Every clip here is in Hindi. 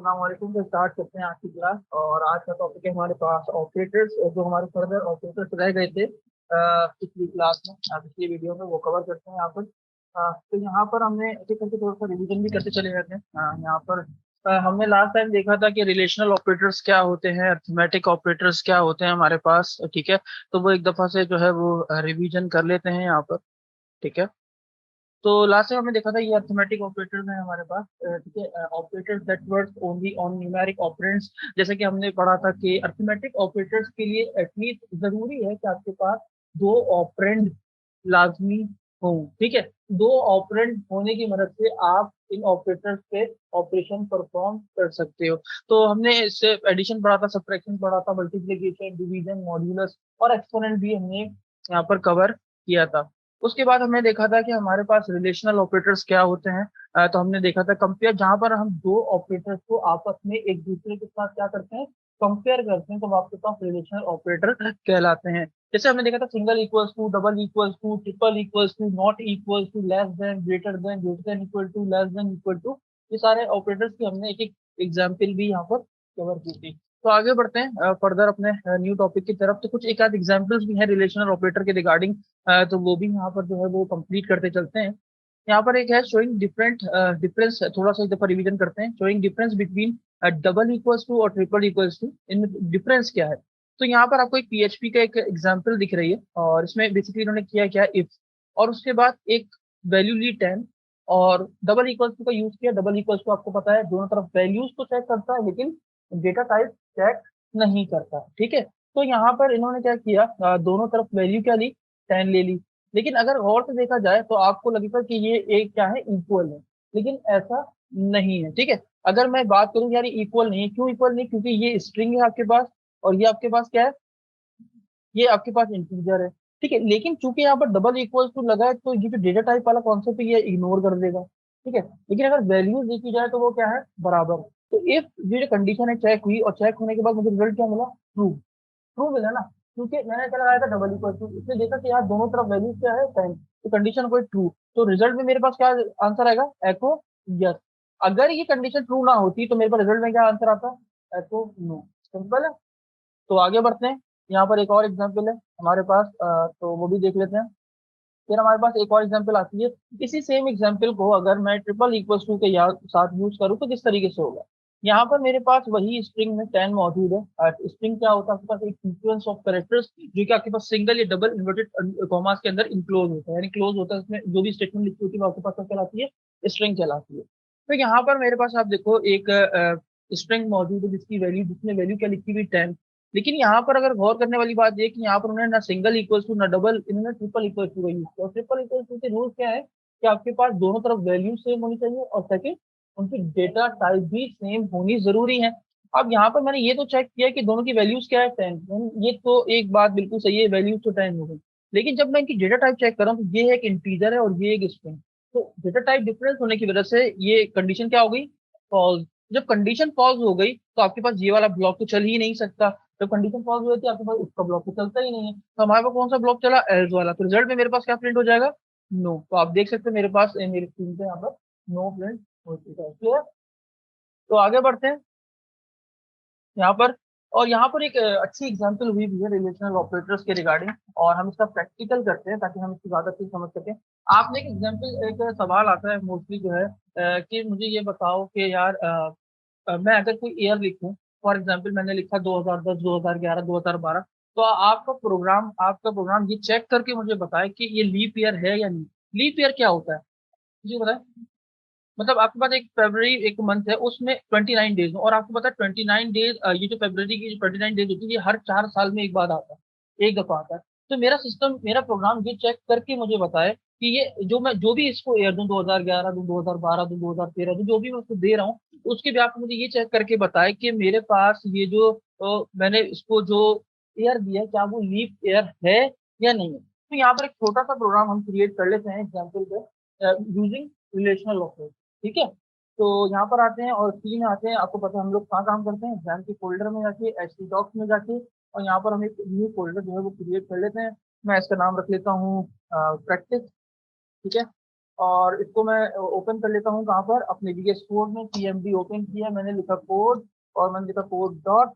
अस्सलाम वालेकुम। तो स्टार्ट करते हैं आज की क्लास। और आज का टॉपिक है हमारे पास ऑपरेटर्स, जो हमारे फर्दर ऑपरेटर्स रह गए थे पिछली क्लास में, पिछली वीडियो में, वो कवर करते हैं यहाँ पर। तो यहाँ पर हमने एक एक करके थोड़ा सा रिवीजन भी करते चले जाते हैं। यहाँ पर हमने लास्ट टाइम देखा था कि रिलेशनल ऑपरेटर्स क्या होते हैं, अरिथमेटिक ऑपरेटर्स क्या होते हैं हमारे पास। ठीक है, तो वो एक दफा से जो है वो रिवीजन कर लेते हैं यहाँ पर। ठीक है, तो लास्ट टाइम हमने देखा था ये अरिथमेटिक ऑपरेटर्स हैं हमारे पास। ठीक है, operators that work only on numeric operands. जैसे कि हमने पढ़ा था कि अरिथमेटिक ऑपरेटर्स के लिए एटलीस्ट जरूरी है कि आपके पास दो ऑपरेंड लाजमी हो। ठीक है, दो ऑपरेंड होने की मदद से आप इन ऑपरेटर्स पे ऑपरेशन परफॉर्म कर सकते हो। तो हमने इससे एडिशन पढ़ा था, सब्ट्रैक्शन पढ़ा था, मल्टीप्लिकेशन, डिवीजन, मॉड्यूलस और एक्सपोनेंट भी हमने यहाँ पर कवर किया था। उसके बाद हमने देखा था कि हमारे पास रिलेशनल ऑपरेटर्स क्या होते हैं। तो हमने देखा था कंपेयर, जहां पर हम दो ऑपरेटर्स को आपस में एक दूसरे के साथ क्या करते हैं, कंपेयर करते हैं, तो वो आपके पास रिलेशनल ऑपरेटर कहलाते हैं। जैसे हमने देखा था single equals to, double equals to, triple equals to, not equals to, less than, greater than equal to, less than equal to. ये सारे ऑपरेटर्स की हमने एक एक एग्जाम्पल भी यहाँ पर कवर की थी। तो आगे बढ़ते हैं फर्दर अपने न्यू टॉपिक की तरफ। तो कुछ एक आध एग्जाम्पल्स भी हैं रिलेशनल ऑपरेटर के रिगार्डिंग, तो वो भी यहाँ पर जो है वो कंप्लीट करते चलते हैं। यहाँ पर एक है शोइंग डिफरेंट डिफरेंस, थोड़ा सा एक दफा रिवीजन करते हैं। Showing difference between double equals to और ट्रिपल इक्वल्स टू, इनमें डिफरेंस क्या है। तो यहाँ पर आपको एक पीएचपी का एक एग्जांपल दिख रही है, और इसमें बेसिकली इन्होंने किया क्या, इफ और उसके बाद एक वैल्यू ली 10, और डबल इक्वल्स टू का यूज किया। डबल इक्वल्स टू आपको पता है दोनों तरफ वैल्यूज तो चेक करता है, लेकिन डेटा टाइप चेक नहीं करता। ठीक है, तो यहाँ पर इन्होंने क्या किया, दोनों तरफ वैल्यू क्या ली, 10 ले ली। लेकिन अगर गौर से देखा जाए तो आपको लगेगा कि ये एक क्या है, इक्वल है, लेकिन ऐसा नहीं है। ठीक है, अगर मैं बात करूं यार ये इक्वल नहीं है, क्यों इक्वल नहीं, क्योंकि ये स्ट्रिंग है आपके पास, और ये आपके पास क्या है, ये आपके पास इंटीजर है। ठीक है, लेकिन चूंकि यहाँ पर डबल इक्वल टू लगा है, तो ये जो डेटा टाइप वाला कॉन्सेप्ट है ये इग्नोर कर देगा। ठीक है, लेकिन अगर वैल्यूज देखी जाए तो वो क्या है, बराबर। तो इफ ये जो कंडीशन है चेक हुई, और चेक होने के बाद मुझे रिजल्ट क्या मिला, ट्रू। ट्रू मिला ना, क्योंकि मैंने क्या लगाया था, डबल इक्वल टू, इसने देखा कि यार दोनों तरफ वैल्यूज क्या है, 10, तो कंडीशन कोई ट्रू। तो रिजल्ट में मेरे पास क्या आंसर आएगा, एको यस। अगर ये कंडीशन ट्रू ना होती तो मेरे पास रिजल्ट में क्या आंसर आता, एको नो। सिंपल है। तो आगे बढ़ते हैं। यहाँ पर एक और एग्जाम्पल है हमारे पास, तो वो भी देख लेते हैं। फिर हमारे पास एक और एग्जाम्पल आती है। इसी सेम एग्जाम्पल को अगर मैं ट्रिपल इक्वल टू के साथ यूज करूँ तो किस तरीके से होगा। यहाँ पर मेरे पास वही स्ट्रिंग में 10 मौजूद है। स्ट्रिंग क्या होता है, आपके पास एक सीक्वेंस ऑफ कैरेक्टर्स जो कि आपके पास सिंगल या डबल इन्वर्टेड कॉमास के अंदर इंक्लोज होता है, यानी क्लोज होता है। उसमें जो भी स्टेटमेंट लिखी होती है वो आपके पास क्या कहलाती है, स्ट्रिंग कहलाती है। तो यहाँ पर मेरे पास आप देखो एक स्ट्रिंग मौजूद है जिसकी वैल्यू, जिसमें वैल्यू क्या लिखी हुई, 10। लेकिन यहाँ पर अगर गौर करने वाली बात ये कि यहाँ पर उन्होंने ना सिंगल इक्वल टू ना डबल, इन्होंने ट्रिपल इक्वल टू का यूज किया। और ट्रिपल इक्वल टू के रूल क्या है कि आपके पास दोनों तरफ वैल्यू सेम होनी चाहिए, और सेकंड उनकी डेटा टाइप भी सेम होनी जरूरी है। अब यहाँ पर मैंने ये तो चेक किया कि दोनों की वैल्यूज क्या है, 10। ये तो एक बात बिल्कुल सही है, वैल्यूज तो 10 हो गई। लेकिन जब मैं इनकी डेटा टाइप चेक कर रहा हूँ तो ये एक इंटीजर है और ये एक स्ट्रिंग। तो डेटा टाइप डिफरेंस होने की वजह से ये कंडीशन क्या हो गई, फॉल्स। जब कंडीशन फॉल्स हो गई तो आपके पास ये वाला ब्लॉक तो चल ही नहीं सकता। जब कंडीशन फॉल्स हुई थी आपके पास उसका ब्लॉक तो चलता ही नहीं है, तो हमारे पास कौन सा ब्लॉक चला, एल्स वाला। तो रिजल्ट में मेरे पास क्या प्रिंट हो जाएगा, नो। तो आप देख सकते हैं मेरे पास मेरी स्क्रीन पे यहाँ पर नो प्रिंट हो चुका है। क्लियर। तो आगे बढ़ते हैं यहाँ पर। और यहाँ पर एक अच्छी एग्जांपल हुई भी है रिलेशनल ऑपरेटर्स के रिगार्डिंग, और हम इसका प्रैक्टिकल करते हैं ताकि हम इसको ज्यादा चीज समझ सकें। आपने एक एग्जांपल, एक सवाल आता है मोस्टली जो है, कि मुझे ये बताओ कि यार मैं अगर कोई ईयर लिखूं, फॉर एग्जांपल मैंने लिखा 2010, 2011, 2012, तो आपका प्रोग्राम ये चेक करके मुझे बताए कि ये लीप ईयर है या नहीं। लीप ईयर क्या होता है, मुझे बताए। मतलब आपके पास एक फरवरी एक मंथ है, उसमें 29 डेज, और आपको पता है 29 डेज, ये जो फरवरी की जो 29 डेज होती है ये हर 4 साल में एक बार आता है, एक दफा आता है। तो मेरा सिस्टम, मेरा प्रोग्राम ये चेक करके मुझे बताए कि ये जो मैं जो भी इसको ईयर दूं, 2011 दूं, 2012 दूं, 2013 दूं, जो भी मैं उसको दे रहा हूँ, उसके भी आपको मुझे ये चेक करके बताए कि मेरे पास ये जो मैंने इसको जो ईयर दिया है क्या वो लीप ईयर है या नहीं है। तो यहाँ पर एक छोटा सा प्रोग्राम हम क्रिएट कर लेते हैं एग्जाम्पल पे, यूजिंग रिलेशनल ऑपरेटर। ठीक है, तो यहाँ पर आते हैं और सी में आते हैं। आपको पता है हम लोग कहाँ काम करते हैं, एग्जाम के फोल्डर में जाके, एच टी डॉक्स में जाके, और यहाँ पर हम एक न्यू फोल्डर जो है वो क्रिएट कर लेते हैं। मैं इसका नाम रख लेता हूँ प्रैक्टिस। ठीक है, और इसको मैं ओपन कर लेता हूँ कहाँ पर, अपने VS कोड में PMD ओपन किया, मैंने लिखा कोड और मैंने लिखा कोड डॉट,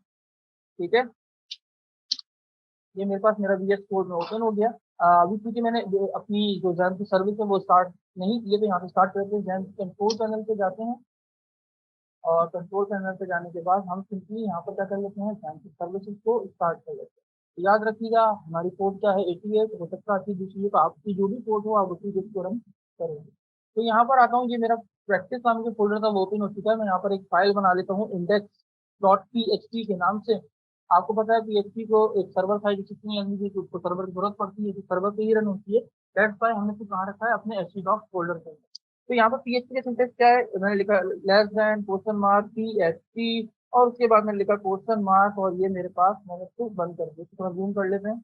ठीक है। ये मेरे पास मेरा VS कोड में ओपन हो गया। अभी क्योंकि मैंने अपनी जो जैम की सर्विस है वो स्टार्ट नहीं की है, तो यहाँ पे स्टार्ट करते हैं, जैम कंट्रोल पैनल पे जाते हैं और कंट्रोल पैनल पे जाने के बाद हम सिंपली यहाँ पर क्या कर लेते हैं, जैम की सर्विसेज को स्टार्ट कर लेते हैं। तो याद रखिएगा हमारी पोर्ट क्या है, 88। हो सकता है कि दूसरी तो आपकी जो भी पोर्ट हो आप उसी को रन करेंगे। तो यहाँ पर आता हूँ, ये मेरा प्रैक्टिस नाम के फोल्डर था वो ओपन हो चुका है। मैं यहाँ पर एक फाइल बना लेता हूँ इंडेक्स डॉट PHP के नाम से। आपको पता है PHP को एक सर्वर साइड जितनी लैंग्वेज उसको सर्वर की जरूरत पड़ती है, जो सर्वर पे ही रन होती है। दैट्स व्हाई हमने इसको कहाँ रखा है, अपने htdoc फोल्डर पे। तो यहाँ पर PHP का सिंटेक्स क्या है, मैंने लिखा less than question mark PHP और उसके बाद मैंने लिखा क्वेश्चन मार्क, और ये मेरे पास मैंने इसको बंद कर दिया। तो जूम कर लेते हैं,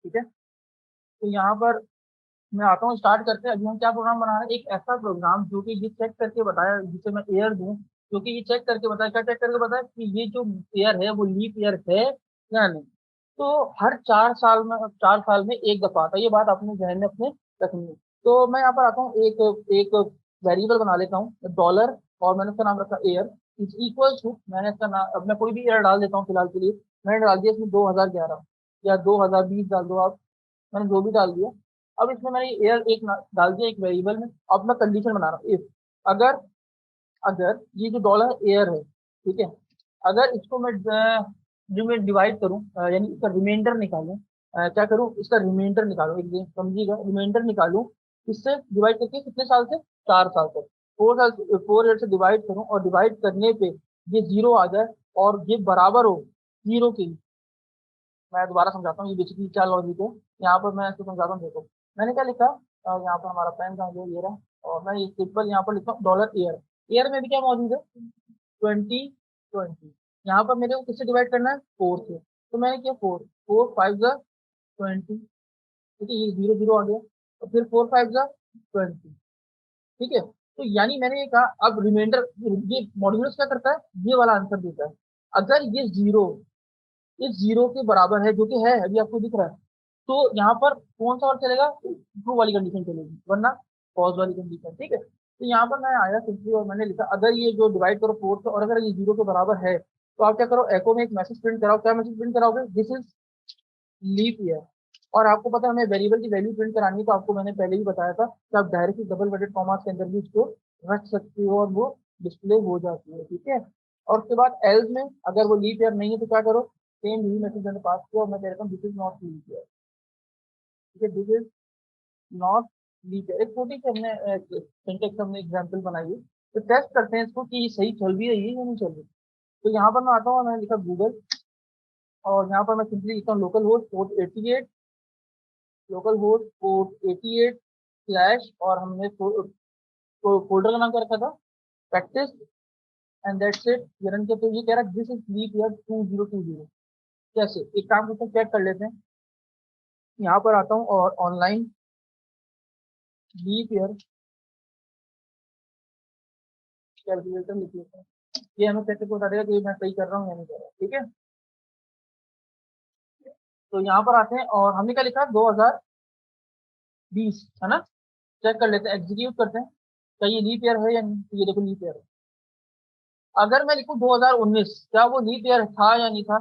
ठीक है। तो यहाँ पर मैं आता हूँ, स्टार्ट करते हैं। अभी हम क्या प्रोग्राम बना रहे हैं, एक ऐसा प्रोग्राम जो कि ये चेक करके बताया, जिसे मैं एयर दूं, क्योंकि ये चेक करके बताया, क्या चेक करके बताया कि ये जो ईयर है वो लीप ईयर है या नहीं। तो हर 4 साल में, 4 साल में एक दफा आता है, ये बात अपने जहन में अपने रखनी है। तो मैं यहाँ पर आता हूँ, एक एक वेरिएबल बना लेता हूँ डॉलर, और मैंने उसका नाम रखा एयर इज इक्वल टू, मैंने इसका नाम, अब मैं कोई भी ईयर डाल देता हूँ फिलहाल के लिए। मैंने डाल दिया इसमें 2011 या 2020 डाल दो आप, मैंने जो भी डाल दिया। अब इसमें मैंने एयर एक डाल दिया एक वेरिएबल में। अब मैं कंडीशन बना रहा हूँ, इफ अगर अगर ये जो डॉलर एयर है, ठीक है, अगर इसको मैं जो मैं डिवाइड करूँ, यानी इसका रिमाइंडर निकालूं, क्या करूँ, इसका रिमाइंडर निकालूं, एक दिन समझिएगा, रिमाइंडर निकालूं, इससे डिवाइड करके कितने साल से, 4 साल तक, 4 साल, 4 ईयर से डिवाइड करूं और डिवाइड करने पे ये जीरो आ जाए और ये बराबर हो जीरो के। मैं दोबारा समझाता हूँ ये बेसिकली क्या लॉजिक है। यहाँ पर मैं इसको समझाता हूँ, देखो मैंने क्या लिखा, यहाँ पर हमारा पेन था जो ये रहा, और मैं ये सिंपल यहाँ पर लिखता हूँ डॉलर ईयर। ईयर में भी क्या मौजूद है, 2020। यहाँ पर मेरे को किससे डिवाइड करना है, 4 से। तो मैंने किया 4 4 5 20, ठीक है, ये जीरो जीरो आ गया, और फिर 4 5 20, ठीक है। तो यानी मैंने ये कहा, अब रिमाइंडर, ये मॉड्यूलस क्या करता है, ये वाला आंसर देता है। अगर ये जीरो इस जीरो के बराबर है, जो कि है अभी आपको दिख रहा है, तो यहाँ पर कौन सा और चलेगा, ट्रू वाली कंडीशन चलेगी, वरना फॉल्स वाली कंडीशन, ठीक है। तो यहाँ पर मैं आया सिंपली और मैंने लिखा, अगर ये जो डिवाइड करो 4 से और अगर ये जीरो के बराबर है, तो आप क्या करो, एको में एक मैसेज प्रिंट कराओ। क्या मैसेज प्रिंट कराओगे, दिस इज लीप ईयर। और आपको पता है हमें वेरिएबल की वैल्यू प्रिंट करानी है, तो आपको मैंने पहले ही बताया था कि आप डायरेक्टली डबल कटेड कॉमा के अंदर भी इसको रख सकते हो और वो डिस्प्ले हो जाती है, ठीक है। और उसके बाद एल्स में अगर वो लीप ईयर नहीं है तो क्या करो, सेम यही मैसेज मैंने पास किया और मैं कह रहा हूँ this is not leap year, ठीक है, this is not leap year. एक छोटी सी हमने सिंटेक्स हमने एग्जाम्पल बनाई है, तो टेस्ट करते हैं इसको कि ये सही चल भी रही है या नहीं चल रही। तो यहाँ पर मैं आता हूँ, मैंने लिखा गूगल, और यहाँ पर मैं सिंपली लिखता हूँ local host port 88, local host port 88 slash, और हमने फोल्डर का नाम क्या रखा था, प्रैक्टिस, एंड दैट्स इट, ये रन किया। तो ये कह रहा है दिस इज लीप ईयर 2020। कैसे, एक काम करते हैं, चेक कर लेते हैं। यहाँ पर आता हूँ और ऑनलाइन लीप ईयर कैलकुलेटर लिख लेते हैं। ये हमें चेक करके बता देगा कि मैं सही कर रहा हूँ या नहीं कर रहा, ठीक है। तो यहाँ पर आते हैं और हमने क्या लिखा, 2020, है ना। चेक कर लेते हैं, एग्जीक्यूट करते हैं, क्या ये लीप ईयर है या नहीं। तो ये देखो लीप ईयर है। अगर मैं लिखूँ 2019, क्या वो लीप ईयर था या नहीं था,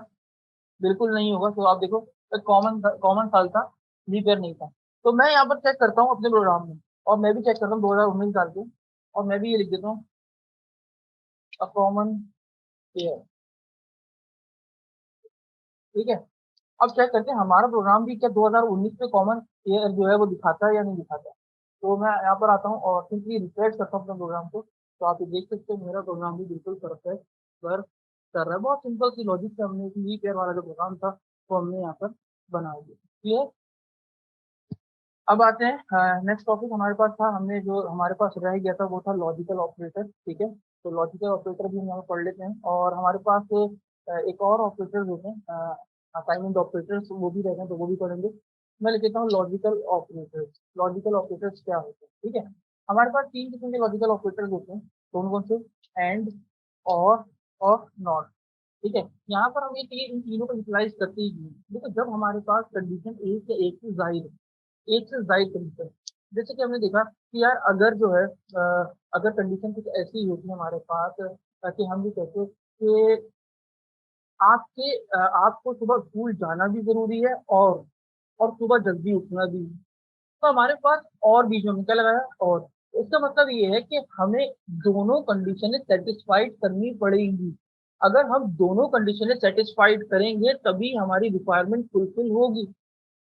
बिल्कुल नहीं होगा। तो आप देखो, कॉमन कॉमन साल था, लीप ईयर नहीं था। तो मैं यहाँ पर चेक करता हूँ अपने प्रोग्राम में, और मैं भी चेक करता हूँ 2019 डाल के, और मैं भी ये लिख देता हूँ अ कॉमन ईयर, ठीक है। अब चेक करते हैं हमारा प्रोग्राम भी क्या 2019 में कॉमन ईयर जो है वो दिखाता है या नहीं दिखाता। तो मैं यहाँ पर आता हूँ और सिंपली रिफ्रेश करता हूँ अपने प्रोग्राम को, तो आप ये देख सकते हैं मेरा प्रोग्राम भी बिल्कुल परफेक्ट वर्क कर रहा है। बहुत सिंपल सी लॉजिक से हमने लीप ईयर वाला जो प्रोग्राम था वो हमने यहाँ पर बना दिया, क्लियर। अब आते हैं नेक्स्ट टॉपिक हमारे पास था, हमने जो हमारे पास रह गया था वो था लॉजिकल ऑपरेटर, ठीक है। तो लॉजिकल ऑपरेटर भी हम यहाँ पढ़ लेते हैं, और हमारे पास एक और ऑपरेटर होते हैं असाइनमेंट ऑपरेटर्स, वो भी रहते हैं, तो वो भी पढ़ेंगे। मैं लिख देता हूँ लॉजिकल ऑपरेटर्स। लॉजिकल ऑपरेटर्स क्या होते हैं, ठीक है। हमारे पास 3 किस्म के लॉजिकल ऑपरेटर्स होते हैं, कौन कौन से, एंड, और नॉट, ठीक है। यहाँ पर हम ये इन तीनों को यूटिलाइज करते ही हैं। देखो जब हमारे पास कंडीशन एक या एक से जाहिर है, एक से जाहिर कंडीशन, जैसे कि हमने देखा कि यार अगर जो है अगर कंडीशन कुछ ऐसी होती है हमारे पास कि हम ये कहते हैं कि आपको सुबह स्कूल जाना भी ज़रूरी है और सुबह जल्दी उठना भी। तो हमारे पास और बीच में क्या लगाया और। इसका मतलब ये है कि हमें दोनों कंडीशनें सैटिस्फाइड करनी पड़ेंगी। अगर हम दोनों कंडीशनें सैटिस्फाइड करेंगे तभी हमारी रिक्वायरमेंट फुलफिल होगी।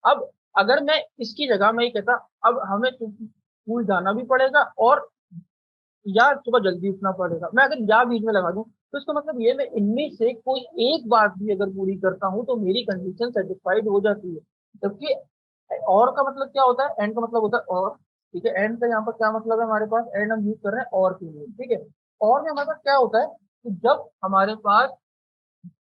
अब अगर मैं इसकी जगह मैं ये कहता अब हमें स्कूल जाना भी पड़ेगा और या सुबह जल्दी उठना पड़ेगा। मैं अगर या बीच में लगा दूँ तो इसका मतलब ये मैं इनमें से कोई एक बात भी अगर पूरी करता हूँ तो मेरी कंडीशन सैटिस्फाइड हो जाती है। जबकि और का मतलब क्या होता है? एंड का मतलब होता है और। ठीक है, एंड का यहाँ पर क्या मतलब है? हमारे पास एंड हम यूज कर रहे हैं और के लिए। ठीक है, और में हमारे पास क्या होता है कि जब हमारे पास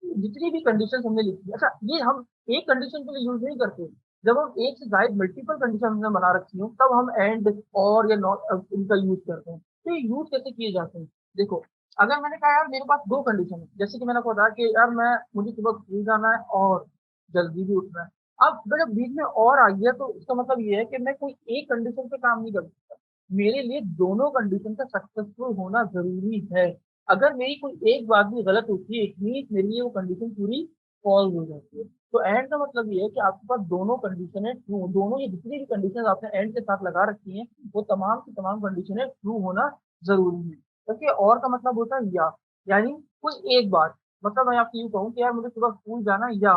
जितनी भी कंडीशन हमने लिखी है, अच्छा ये हम एक कंडीशन के लिए यूज नहीं करते। जब हम एक से ज्यादा मल्टीपल कंडीशन हमने बना रखी हो तब हम एंड और या नॉट इनका यूज करते हैं। तो ये यूज कैसे किए जाते हैं? देखो, अगर मैंने कहा यार मेरे पास दो कंडीशन है, जैसे कि मैंने आपको बताया कि यार मैं मुझे सुबह स्कूल जाना है और जल्दी भी उठना है। अब जब बीच में और आ गया तो इसका मतलब ये है कि मैं कोई एक कंडीशन पे काम नहीं कर सकता। मेरे लिए दोनों कंडीशन का सक्सेसफुल होना जरूरी है। अगर मेरी कोई एक बात भी गलत होती है इट मीन्स मेरे लिए वो कंडीशन पूरी फॉल्स हो जाती है। तो एंड का मतलब ये है कि आपके पास दोनों कंडीशन है ट्रू, दोनों ये जितनी भी कंडीशन आपने एंड के साथ लगा रखी हैं वो तमाम की तमाम कंडीशन है ट्रू होना जरूरी है। क्योंकि और का मतलब होता है या, यानी कोई एक बात। मतलब मैं आपको यूँ कहूँ कि यार मुझे सुबह स्कूल जाना है या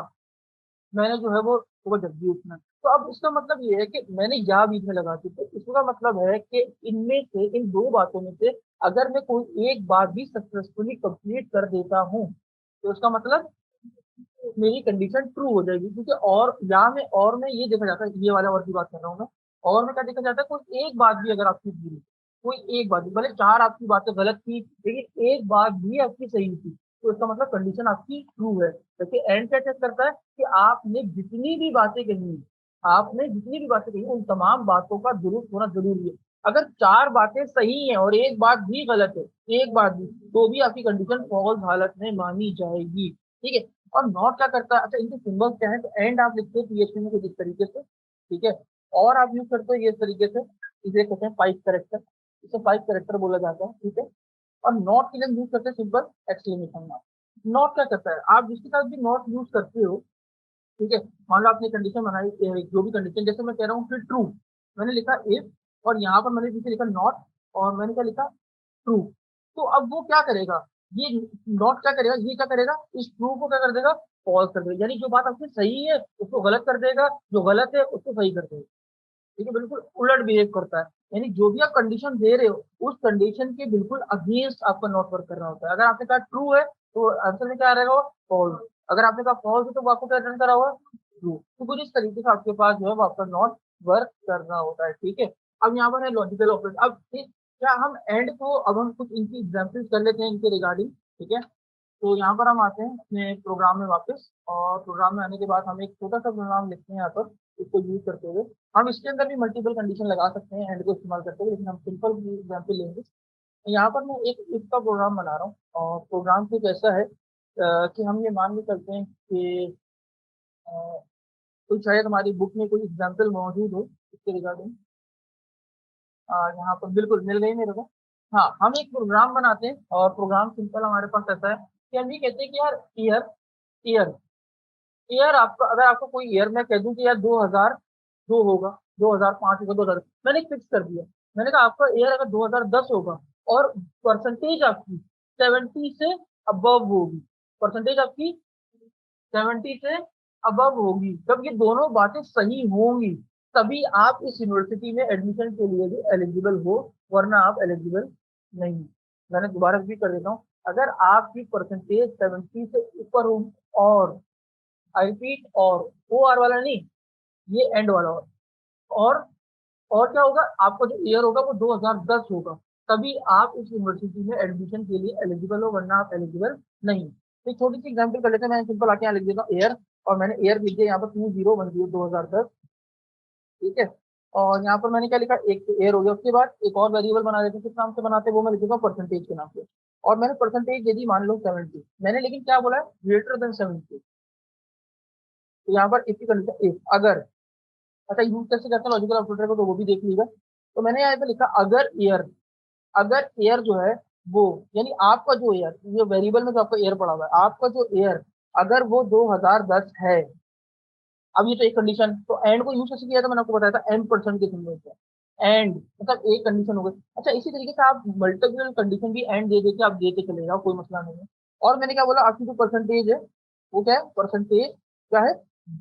मैंने जो है वो सुबह जल्दी उठना है। तो अब इसका मतलब ये है कि मैंने या बीच में लगा दी। तो इसका मतलब है कि इनमें से इन दो बातों में से अगर मैं कोई एक बात भी सक्सेसफुली कंप्लीट कर देता हूँ तो इसका मतलब मेरी कंडीशन ट्रू हो जाएगी। क्योंकि और या में और में ये देखा जाता है, ये वाला और की बात कर रहा हूँ मैं। और में क्या देखा जाता है, कोई एक बात भी अगर आपकी पूरी, कोई एक बात भी, भले चार आपकी बातें गलत थी लेकिन एक बात भी आपकी सही थी तो इसका मतलब कंडीशन आपकी ट्रू है। जैसे एंड क्या चेक करता है कि आपने जितनी भी बातें कही उन तमाम बातों का दुरुस्त होना जरूरी है। अगर चार बातें सही हैं और एक बात भी गलत है, एक बात भी, तो भी आपकी कंडीशन फॉल्स हालत में मानी जाएगी। ठीक है, और नॉट क्या करता है? अच्छा इनके सिंबल्स क्या है? तो एंड आप लिखते हो पीएचपी में कुछ इस तरीके से। ठीक है, और आप यूज करते हो ये इस तरीके से, इसे कहते हैं पाइप करेक्टर, इसे पाइप करेक्टर बोला जाता है। ठीक है, और नॉट के लिए यूज करते हैं सिंपल एक्सक्लेमेशन मार्क। नॉट क्या करता है? आप जिसके साथ भी नॉट यूज करते हो, ठीक है, मान लो आपने कंडीशन बनाई जो भी कंडीशन, जैसे मैं कह रहा हूँ कि ट्रू, मैंने लिखा इफ और यहाँ पर मैंने पीछे लिखा नॉट और मैंने क्या लिखा ट्रू। तो अब वो क्या करेगा? ये नॉट क्या करेगा? ये क्या करेगा? इस ट्रू को क्या कर देगा? फॉल्स कर देगा। यानी जो बात आपकी सही है उसको गलत कर देगा, जो गलत है उसको सही कर देगा। ठीक है, बिल्कुल उलट बिहेव करता है। यानी जो भी आप कंडीशन दे रहे हो उस कंडीशन के बिल्कुल अगेंस्ट आपका नॉट वर्क कर रहा होता है। अगर आपने कहा ट्रू है तो आंसर में क्या रहेगा? फॉल्स। अगर आपने कहा फॉल्स है तो वो आपको क्या रिटर्न करा होगा? ट्रू। तो कुछ इस तरीके से आपके पास जो है वो आपका नॉट वर्क कर रहा होता है। ठीक है, अब यहाँ पर है लॉजिकल ऑपरेटर। अब क्या हम एंड को, अब हम कुछ इनकी एग्जाम्पल्स कर लेते हैं इनके रिगार्डिंग। ठीक है, तो यहाँ पर हम आते हैं अपने प्रोग्राम में वापस, और प्रोग्राम में आने के बाद हम एक छोटा सा प्रोग्राम लिखते हैं यहाँ पर इसको यूज करते हुए। हम इसके अंदर भी मल्टीपल कंडीशन लगा सकते हैं एंड को इस्तेमाल करते हुए, लेकिन हम सिंपल एग्जाम्पल लेंगे। यहाँ पर मैं एक इफ का प्रोग्राम बना रहा हूँ और प्रोग्राम कुछ ऐसा है कि हम ये मान के चलते हैं कि अ, कोई शायद हमारी बुक में कोई एग्जाम्पल मौजूद हो इसके रिगार्डिंग। यहाँ पर बिल्कुल मिल गई मेरे को। हाँ, हम एक प्रोग्राम बनाते हैं और प्रोग्राम सिंपल हमारे पास ऐसा है कि हम ये कहते हैं कि यार ईयर, ईयर, ईयर आपका, अगर आपको कोई ईयर मैं कह दूं कि यार 2002 होगा, 2005 होगा, 2000, मैंने फिक्स कर दिया। मैंने कहा आपका ईयर अगर 2010 होगा और परसेंटेज आपकी 70 से अबव होगी, परसेंटेज आपकी 70 से अबव होगी, जब ये दोनों बातें सही होंगी तभी आप इस यूनिवर्सिटी में एडमिशन के लिए भी एलिजिबल हो, वरना आप एलिजिबल नहीं। मैंने दोबारा रिपीट कर देता हूँ, अगर आपकी परसेंटेज 70 से ऊपर हो और, आई रिपीट, और आर वाला नहीं, ये एंड वाला और और क्या होगा? आपका जो ईयर होगा वो 2010 होगा, तभी आप इस यूनिवर्सिटी में एडमिशन के लिए एलिजिबल हो, वरना आप एलिजिबल नहीं। तो एक छोटी सी एग्जांपल कर लेते हैं। मैं सिंपल आके यहाँ लिख देता हूँ ईयर, और मैंने ईयर लिख दिया यहाँ पर 2010, 2010। ठीक है, और यहाँ पर मैंने क्या लिखा? एक ईयर हो गया। उसके बाद एक और वेरिएबल बना देते हैं, किस नाम से बनाते हैं वो मैं लिखूंगा परसेंटेज के नाम से। और मैंने परसेंटेज यदि मान लो 70, मैंने लेकिन क्या बोला है? Greater than 70। तो यहाँ पर इसी कंडीशन इफ, अगर अच्छा यूज कैसे करते हैं लॉजिकल ऑपरेटर को, तो वो भी देख लीजिएगा। तो मैंने यहाँ पे लिखा अगर एयर जो है वो, यानी आपका जो एयर, ये वेरिएबल में जो आपका एयर पड़ा हुआ है, आपका जो एयर अगर वो 2010 है, अब ये तो एक कंडीशन, तो एंड को यूज कैसे किया था मैंने आपको बताया था, M% के सिंबल से। एंड मतलब एक कंडीशन हो गई। अच्छा इसी तरीके से आप मल्टीपल कंडीशन भी एंड दे देके आप देते चले जाओ, कोई मसला नहीं है। और मैंने क्या बोला, आपकी जो परसेंटेज है वो क्या है, परसेंटेज क्या है,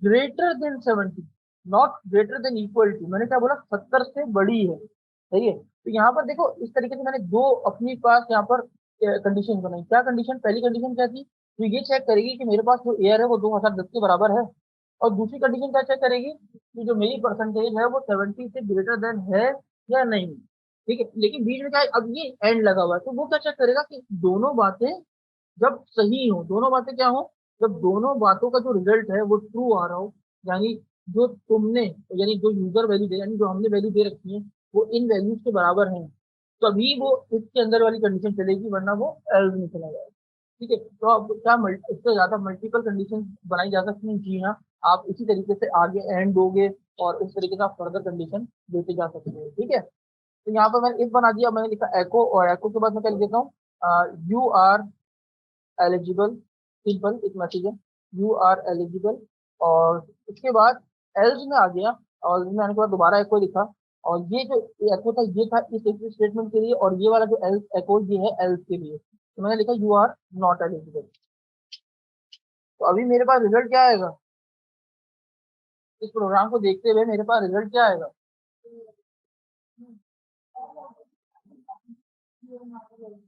greater than 70, not greater than equal to, मैंने क्या बोला 70 से बड़ी है, सही है। तो यहाँ पर देखो इस तरीके से मैंने दो अपनी पास यहाँ पर कंडीशन बनाई। क्या कंडीशन, पहली कंडीशन क्या थी, तो ये चेक करेगी कि मेरे पास जो एयर है वो 2010 के बराबर है। और दूसरी कंडीशन क्या चेक करेगी कि जो मेरी परसेंटेज है वो 70 से ग्रेटर देन है या नहीं। ठीक है, लेकिन बीच में क्या है, अब ये एंड लगा हुआ है, तो वो क्या चेक करेगा कि दोनों बातें जब सही हो, दोनों बातें क्या हो, जब दोनों बातों का जो रिजल्ट है वो ट्रू आ रहा हो, यानी जो तुमने, यानी जो यूजर वैल्यू दे, यानी जो हमने वैल्यू दे रखी है वो इन वैल्यूज के बराबर है, तभी वो इसके अंदर वाली कंडीशन चलेगी, वरना वो एल्स में चला जाएगा। ठीक है, तो अब क्या इससे ज्यादा मल्टीपल कंडीशन बनाई जा सकती हैं, जी हाँ। आप इसी तरीके से आगे एंड दोगे और इस तरीके से आप फर्दर कंडीशन देते जा सकते हो। ठीक है, तो यहाँ पर मैंने इफ बना दिया, मैंने लिखा एको, और एको के बाद मैं क्या लिख देता हूँ, यू आर एलिजिबल, सिंपल एक मैसेज है, यू आर एलिजिबल। और उसके बाद एल्स में आ गया, और एल्स में आने के बाद दोबारा एको लिखा, और ये जो एको था ये था इस स्टेटमेंट के लिए, और ये वाला जो एल्स एको ये है एल्स के लिए, तो मैंने लिखा यू आर नॉट एलिजिबल। तो अभी मेरे पास रिजल्ट क्या आएगा, इस प्रोग्राम को देखते हुए मेरे पास रिजल्ट क्या आएगा,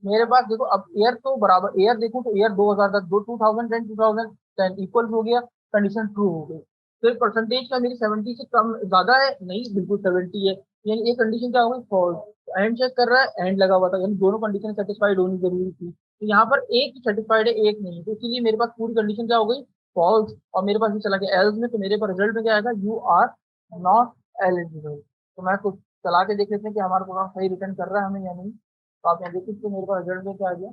मेरे पास देखो अब एयर तो बराबर, एयर देखो तो एयर 2010, दो 2010 2010 इक्वल हो गया, कंडीशन ट्रू हो गई। फिर परसेंटेज का मेरी 70 से कम ज्यादा है नहीं, बिल्कुल 70 है, यानी एक कंडीशन क्या हो गई फॉल्स। एंड चेक कर रहा है, एंड लगा हुआ था, यानी दोनों कंडीशन सेटिस्फाइड होनी जरूरी थी, तो यहाँ पर एक सेटिस्फाइड है एक नहीं, तो इसीलिए मेरे पास पूरी कंडीशन क्या हो गई, फॉल्स, और मेरे पास ये चला गया एल्स में, तो मेरे पास रिजल्ट में क्या आएगा, यू आर नॉट एलिजिबल। तो मैं कुछ चला के देख लेते हैं कि हमारा प्रोग्राम सही रिटर्न कर रहा है हमें या नहीं। तो आप यहाँ देख सकते हैं मेरे पास रिजल्ट में क्या आ गया,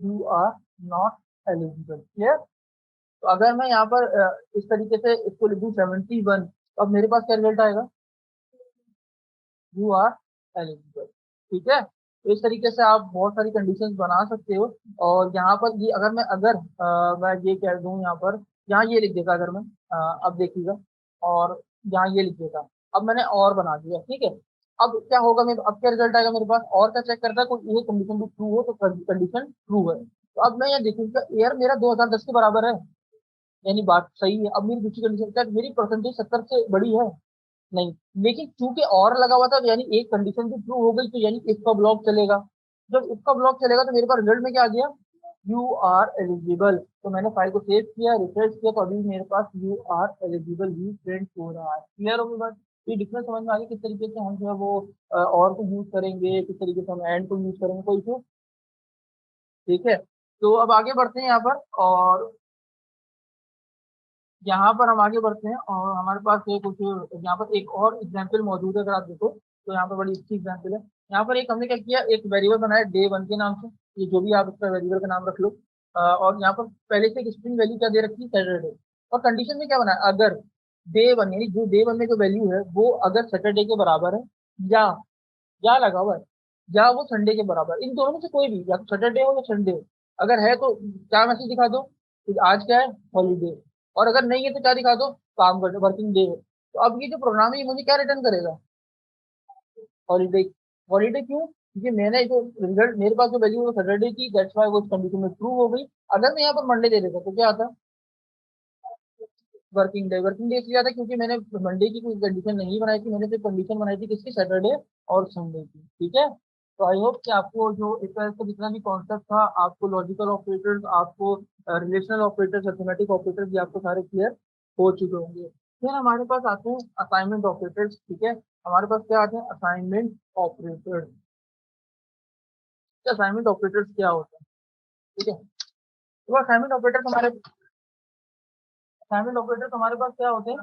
you are not eligible, clear. तो अगर मैं यहाँ पर इस तरीके से इसको लिख दूँ 71, तो अब मेरे पास क्या रिजल्ट आएगा, यू आर एलिजिबल। ठीक है, तो इस तरीके से आप बहुत सारी कंडीशंस बना सकते हो। और यहाँ पर ये मैं ये कह दूँ यहाँ पर, यहाँ ये लिख देगा अगर मैं, अब देखिएगा, और यहाँ ये लिख देगा, अब मैंने और बना दिया। ठीक है, अब क्या होगा, मेरे अब क्या रिजल्ट आएगा मेरे पास, और क्या चेक करता है, कोई ये कंडीशन भी ट्रू हो तो कंडीशन ट्रू है, तो अब मैं ये देखूंगा एयर मेरा 2010 के बराबर है, यानी बात सही है। अब मेरी दूसरी कंडीशन क्या है, मेरी परसेंटेज 70 से बड़ी है नहीं, लेकिन चूंकि और लगा हुआ था, तो यानी एक कंडीशन भी ट्रू हो गई, तो यानी इसका ब्लॉक चलेगा। जब इसका ब्लॉक चलेगा तो मेरे पास रिजल्ट में क्या आ गया, यू आर एलिजिबल। तो मैंने फाइल को सेव किया, रिफ्रेश किया, तो अभी मेरे पास यू आर एलिजिबल भी प्रिंट हो रहा है। क्लियर होगी बात, ये डिफरेंस समझ में आ गया किस तरीके से हम जो है वो और को यूज करेंगे, किस तरीके से हम एंड को यूज करेंगे, कोई इशू। ठीक है, तो अब आगे बढ़ते हैं यहाँ पर, और यहाँ पर हम आगे बढ़ते हैं, और हमारे पास ये कुछ यहाँ पर एक और एग्जाम्पल मौजूद है, अगर आप देखो तो यहाँ पर बड़ी अच्छी एग्जाम्पल है। यहाँ पर एक हमने क्या किया, एक वेरिएबल बनाया डे वन के नाम से, ये जो भी आप इसका वेरिएबल का नाम रख लो। और यहाँ पर पहले से एक स्ट्रिंग वैल्यू क्या दे रखी है, सैटरडे। और कंडीशन में क्या बनाया, अगर डे वन, यानी जो डे वन में जो वैल्यू है वो अगर सैटरडे के बराबर है, या या लगा हुआ है, या वो संडे के बराबर, इन दोनों में से कोई भी, या तो सैटरडे हो या संडे हो, अगर है तो क्या मैसेज दिखा दो कि आज क्या है, हॉलीडे। और अगर नहीं है तो क्या दिखा दो, काम कर वर्किंग डे है। तो अब ये जो प्रोग्राम है ये मुझे क्या रिटर्न करेगा, हॉलीडे। हॉलीडे क्यों, क्योंकि मैंने जो रिजल्ट, मेरे पास जो वैल्यू है वो सैटरडे की, दैट्स वाई वो इस कंडीशन में ट्रू हो गई। अगर मैं यहाँ पर मंडे दे देता तो क्या आता, वर्किंग डे। वर्किंग डे इसलिए आता है क्योंकि मैंने मंडे की कोई कंडीशन नहीं बनाई थी, मैंने सिर्फ कंडीशन बनाई थी किसकी, सैटरडे और संडे की। ठीक है, तो आई होप कि आपको जो इस तरह से जितना भी कॉन्सेप्ट था, आपको लॉजिकल ऑपरेटर्स, आपको रिलेशनल ऑपरेटर्स, अर्थमेटिक ऑपरेटर्स, ये आपको सारे क्लियर हो चुके होंगे। फिर हमारे पास आते हैं असाइनमेंट ऑपरेटर्स। ठीक है, हमारे पास क्या आते हैं, असाइनमेंट ऑपरेटर्स। असाइनमेंट ऑपरेटर्स क्या होता है, ठीक है, तो असाइनमेंट ऑपरेटर्स हमारे पास क्या होते हैं,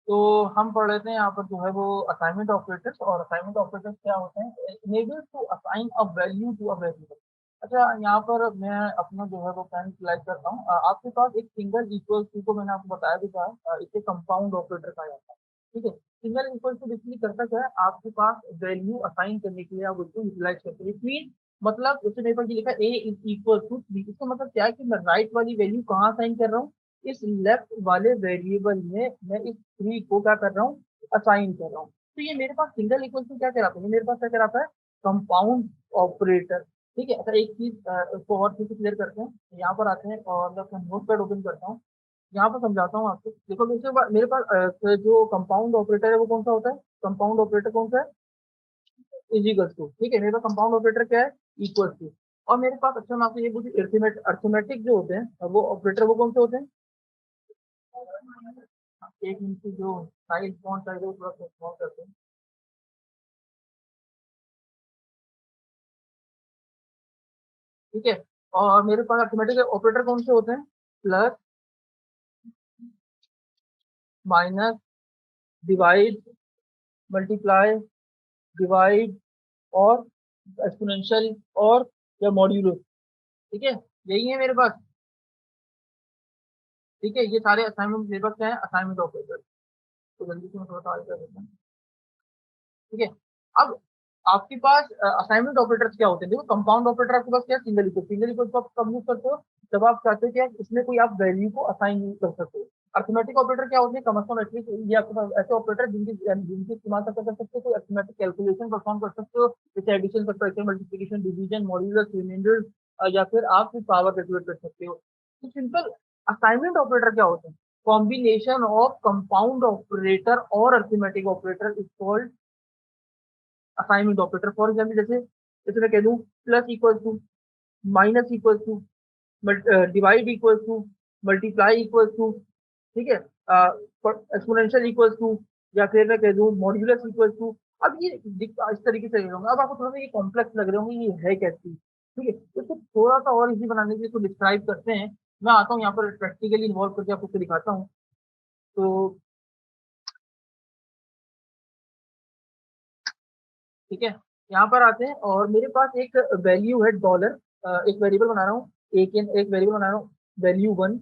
तो हम पढ़ लेते हैं यहाँ पर जो है वो असाइनमेंट ऑपरेटर्स। और असाइनमेंट ऑपरेटर्स क्या होते हैं, enable to assign a value to a variable. अच्छा, यहाँ पर मैं अपना जो है वो पेन सिलेक्ट करता हूँ। आपके पास एक सिंगल इक्वल टू को मैंने आपको बताया भी था, इसे कंपाउंड ऑपरेटर कहा जाता है। ठीक है, सिंगल इक्वल टू बेसिकली करता क्या है, आपके पास वैल्यू असाइन करने के लिए आप उसको यूटिलाइज करते हैं। इट मीन मतलब जैसे मेरे पास ये लिखा है ए इज इक्वल टू 3, इसका मतलब क्या है कि मैं राइट वाली वैल्यू कहाँ असाइन कर रहा हूँ, इस लेफ्ट वाले वेरिएबल में मैं इस 3 को क्या कर रहा हूँ, असाइन कर रहा हूँ। तो ये मेरे पास सिंगल इक्वल टू क्या कहलाता है, ये मेरे पास क्या कहलाता है, कंपाउंड ऑपरेटर। ठीक है, अच्छा एक चीज इसको और फिर से क्लियर करते हैं। यहाँ पर आते हैं और मैं अपना नोटपैड ओपन करता हूँ, यहाँ पर समझाता हूँ आपको। देखो मेरे पास जो कंपाउंड ऑपरेटर है वो कौन सा होता है, कंपाउंड ऑपरेटर कौन सा है, इज इक्वल टू। ठीक है, मेरे पास कंपाउंड ऑपरेटर क्या है, इक्वल टू। और मेरे पास, अच्छा मैं आपको ये पूछूं, अर्थमेटिक जो होते हैं वो ऑपरेटर वो कौन से होते हैं। एक मिनट की जो साइज फॉन्ट साइज है वो थोड़ा सा स्मॉल करते हैं। ठीक है, और मेरे पास अर्थमेटिक ऑपरेटर कौन से होते हैं, plus, minus, divide, multiply, divide और एक्सपोनेंशियल और या मॉड्यूलस। ठीक है, यही है मेरे पास। ठीक है, ये सारे असाइनमेंट मेरे पास क्या है, असाइनमेंट ऑपरेटर। तो जल्दी से मैं थोड़ा सा आगे कर देता हूँ। ठीक है, अब आपके पास असाइनमेंट ऑपरेटर्स क्या होते हैं, देखो कंपाउंड ऑपरेटर आपके पास क्या है, सिंगल इक्वल को आप कब यूज करते हो, जब आप चाहते हो कि आप इसमें कोई आप वैल्यू को असाइन कर सकते हो। अर्थमेटिक ऑपरेटर क्या होते हैं, कम अज एटलीस्ट ये आपके पास ऐसे ऑपरेटर जिनके इस्तेमाल कर सकते हो, कोई अर्थमेटिक कैलकुलेशन परफॉर्म कर सकते हो, जैसे addition, subtraction, multiplication, division, modulus, remainder, या फिर आप कोई पावर कैलकुलेट कर सकते हो। तो सिंपल असाइनमेंट ऑपरेटर क्या होते हैं, कॉम्बिनेशन ऑफ कंपाउंड ऑपरेटर और arithmetic operator is called assignment operator. For example जैसे जैसे मैं कह दूं plus equal to, minus equal to, divide equal to, multiply equal to. ठीक है, एक्सपोनेंशियल इक्वल टू, या फिर मैं कह दूं मॉड्यूलस इक्वल टू। अब ये इस तरीके से होंगे, अब आपको थोड़ा सा ये कॉम्प्लेक्स लग रहे होंगे, ये है क्या चीज। ठीक है, तो इसको थोड़ा सा और इजी बनाने के लिए इसको डिस्क्राइब करते हैं। मैं आता हूँ यहाँ पर प्रैक्टिकली इन्वॉल्व करके आपको दिखाता हूँ। तो ठीक है, यहाँ पर आते हैं और मेरे पास एक वैल्यू है डॉलर, एक वेरिएबल बना रहा हूँ, एक वेरिएबल बना रहा हूँ वैल्यू 1,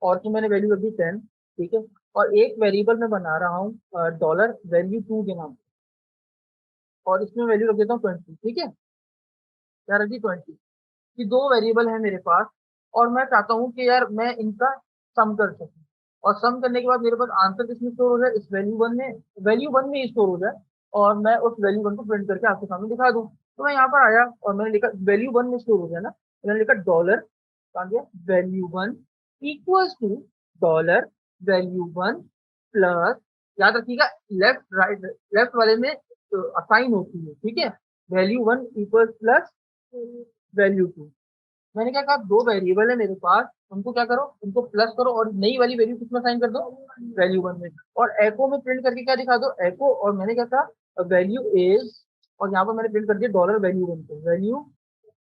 और तो मैंने वैल्यू रख दी 10। ठीक है, और एक वेरिएबल में बना रहा हूँ डॉलर वैल्यू 2 के नाम, और इसमें वैल्यू रख देता हूँ 20। ठीक है, क्या रख दी, 20। ये दो वेरिएबल है मेरे पास, और मैं चाहता हूँ कि यार मैं इनका सम कर सकूँ, और सम करने के बाद मेरे पास आंसर किसमें स्टोर हो जाए, इस वैल्यू वन में ही स्टोर हो जाए, और मैं उस वैल्यू वन को प्रिंट करके आपके सामने दिखा दूँ। तो मैं यहाँ पर आया और मैंने लिखा वैल्यू वन में स्टोर हो जाए ना, तो मैंने लिखा डॉलर, कहा गया value one equals to dollar value one plus, याद रखिएगा लेफ्ट राइट, लेफ्ट वाले में असाइन होती है। ठीक है, value one equal plus value two. मैंने क्या कहा, दो वेरिएबल है मेरे पास, उनको क्या करो, उनको प्लस करो और नई वाली वैल्यू किसमें साइन कर दो, वैल्यू वन में। और एको में प्रिंट करके क्या दिखा दो, एको, और मैंने क्या कहा वैल्यू इज, और यहाँ पर मैंने प्रिंट कर दिया डॉलर वैल्यू वन को, वैल्यू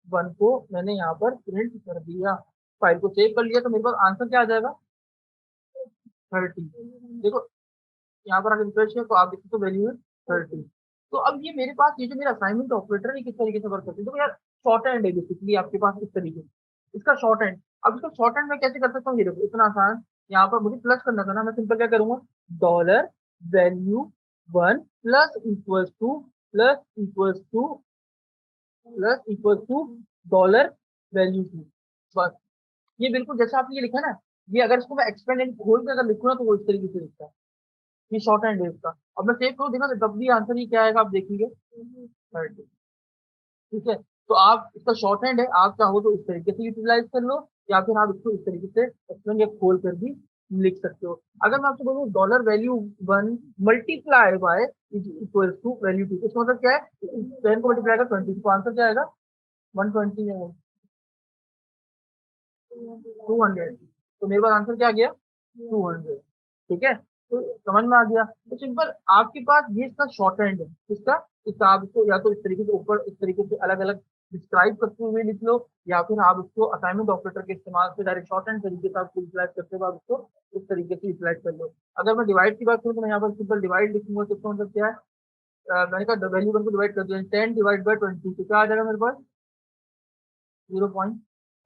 वन को मैंने यहाँ पर प्रिंट कर दिया, फाइल को सेव कर लिया, तो मेरे पास आंसर क्या आ जाएगा, 30। देखो यहाँ पर अगर रिफ्रेश है तो आप देखो तो वैल्यू है 30। तो अब ये मेरे पास ये जो मेरा असाइनमेंट ऑपरेटर है किस तरीके से वर्क करती है, तो यार शॉर्ट हैंड है बेसिकली आपके पास इस तरीके से, इसका शॉर्ट हैंड। अब इसका शॉर्ट हैंड मैं कैसे कर सकता हूँ, ये देखो इतना आसान। यहाँ पर मुझे प्लस करना था ना, मैं सिंपल क्या करूंगा, dollar value one plus equals to dollar value two, बस। ये बिल्कुल जैसा आपने ये लिखा ना, ये अगर इसको मैं एक्सपेंड एंड खोल के अगर लिखूँ ना तो वो इस तरीके से लिखता है। ये शॉर्ट हैंड है इसका। अब मैं सेव करूँ देखा, तो तब भी आंसर ही क्या आएगा आप देखिए, 30। ठीक है, तो आप इसका शॉर्ट हैंड है, आप चाहो तो इस तरीके से यूटिलाइज कर लो, या फिर आप इसको इस तरीके से एक्सपेंड या खोल कर भी लिख सकते हो। अगर मैं आपसे बोलूँ dollar value one multiply by is equal to value two, इसका मतलब क्या है, 10 को मल्टीप्लाई कर 20, तो आंसर क्या आएगा, 120 है, 200। तो मेरे पास आंसर क्या आ गया, 200। ठीक है, तो समझ में आ गया। तो सिंपल आपके पास ये इसका शॉर्ट हैंड है, इसका इसका आप इसको या तो इस तरीके से ऊपर इस तरीके से अलग अलग डिस्क्राइब करते हुए लिख लो, या फिर आप इसको असाइनमेंट ऑपरेटर के इस्तेमाल से डायरेक्ट शॉर्ट हैंड तरीके से आप यूटिलाइज करते हो, आप इसको इस तरीके से यूटिलाइज कर लो। अगर मैं डिवाइड की बात करूँ तो मैं यहाँ पर सिंपल डिवाइड लिखूंगा, तो इसका मतलब क्या है, मैंने कहा वैल्यू वन को डिवाइड कर दिया, 10 डिवाइड बाय 20, तो क्या आ जाएगा मेरे पास, 0.5।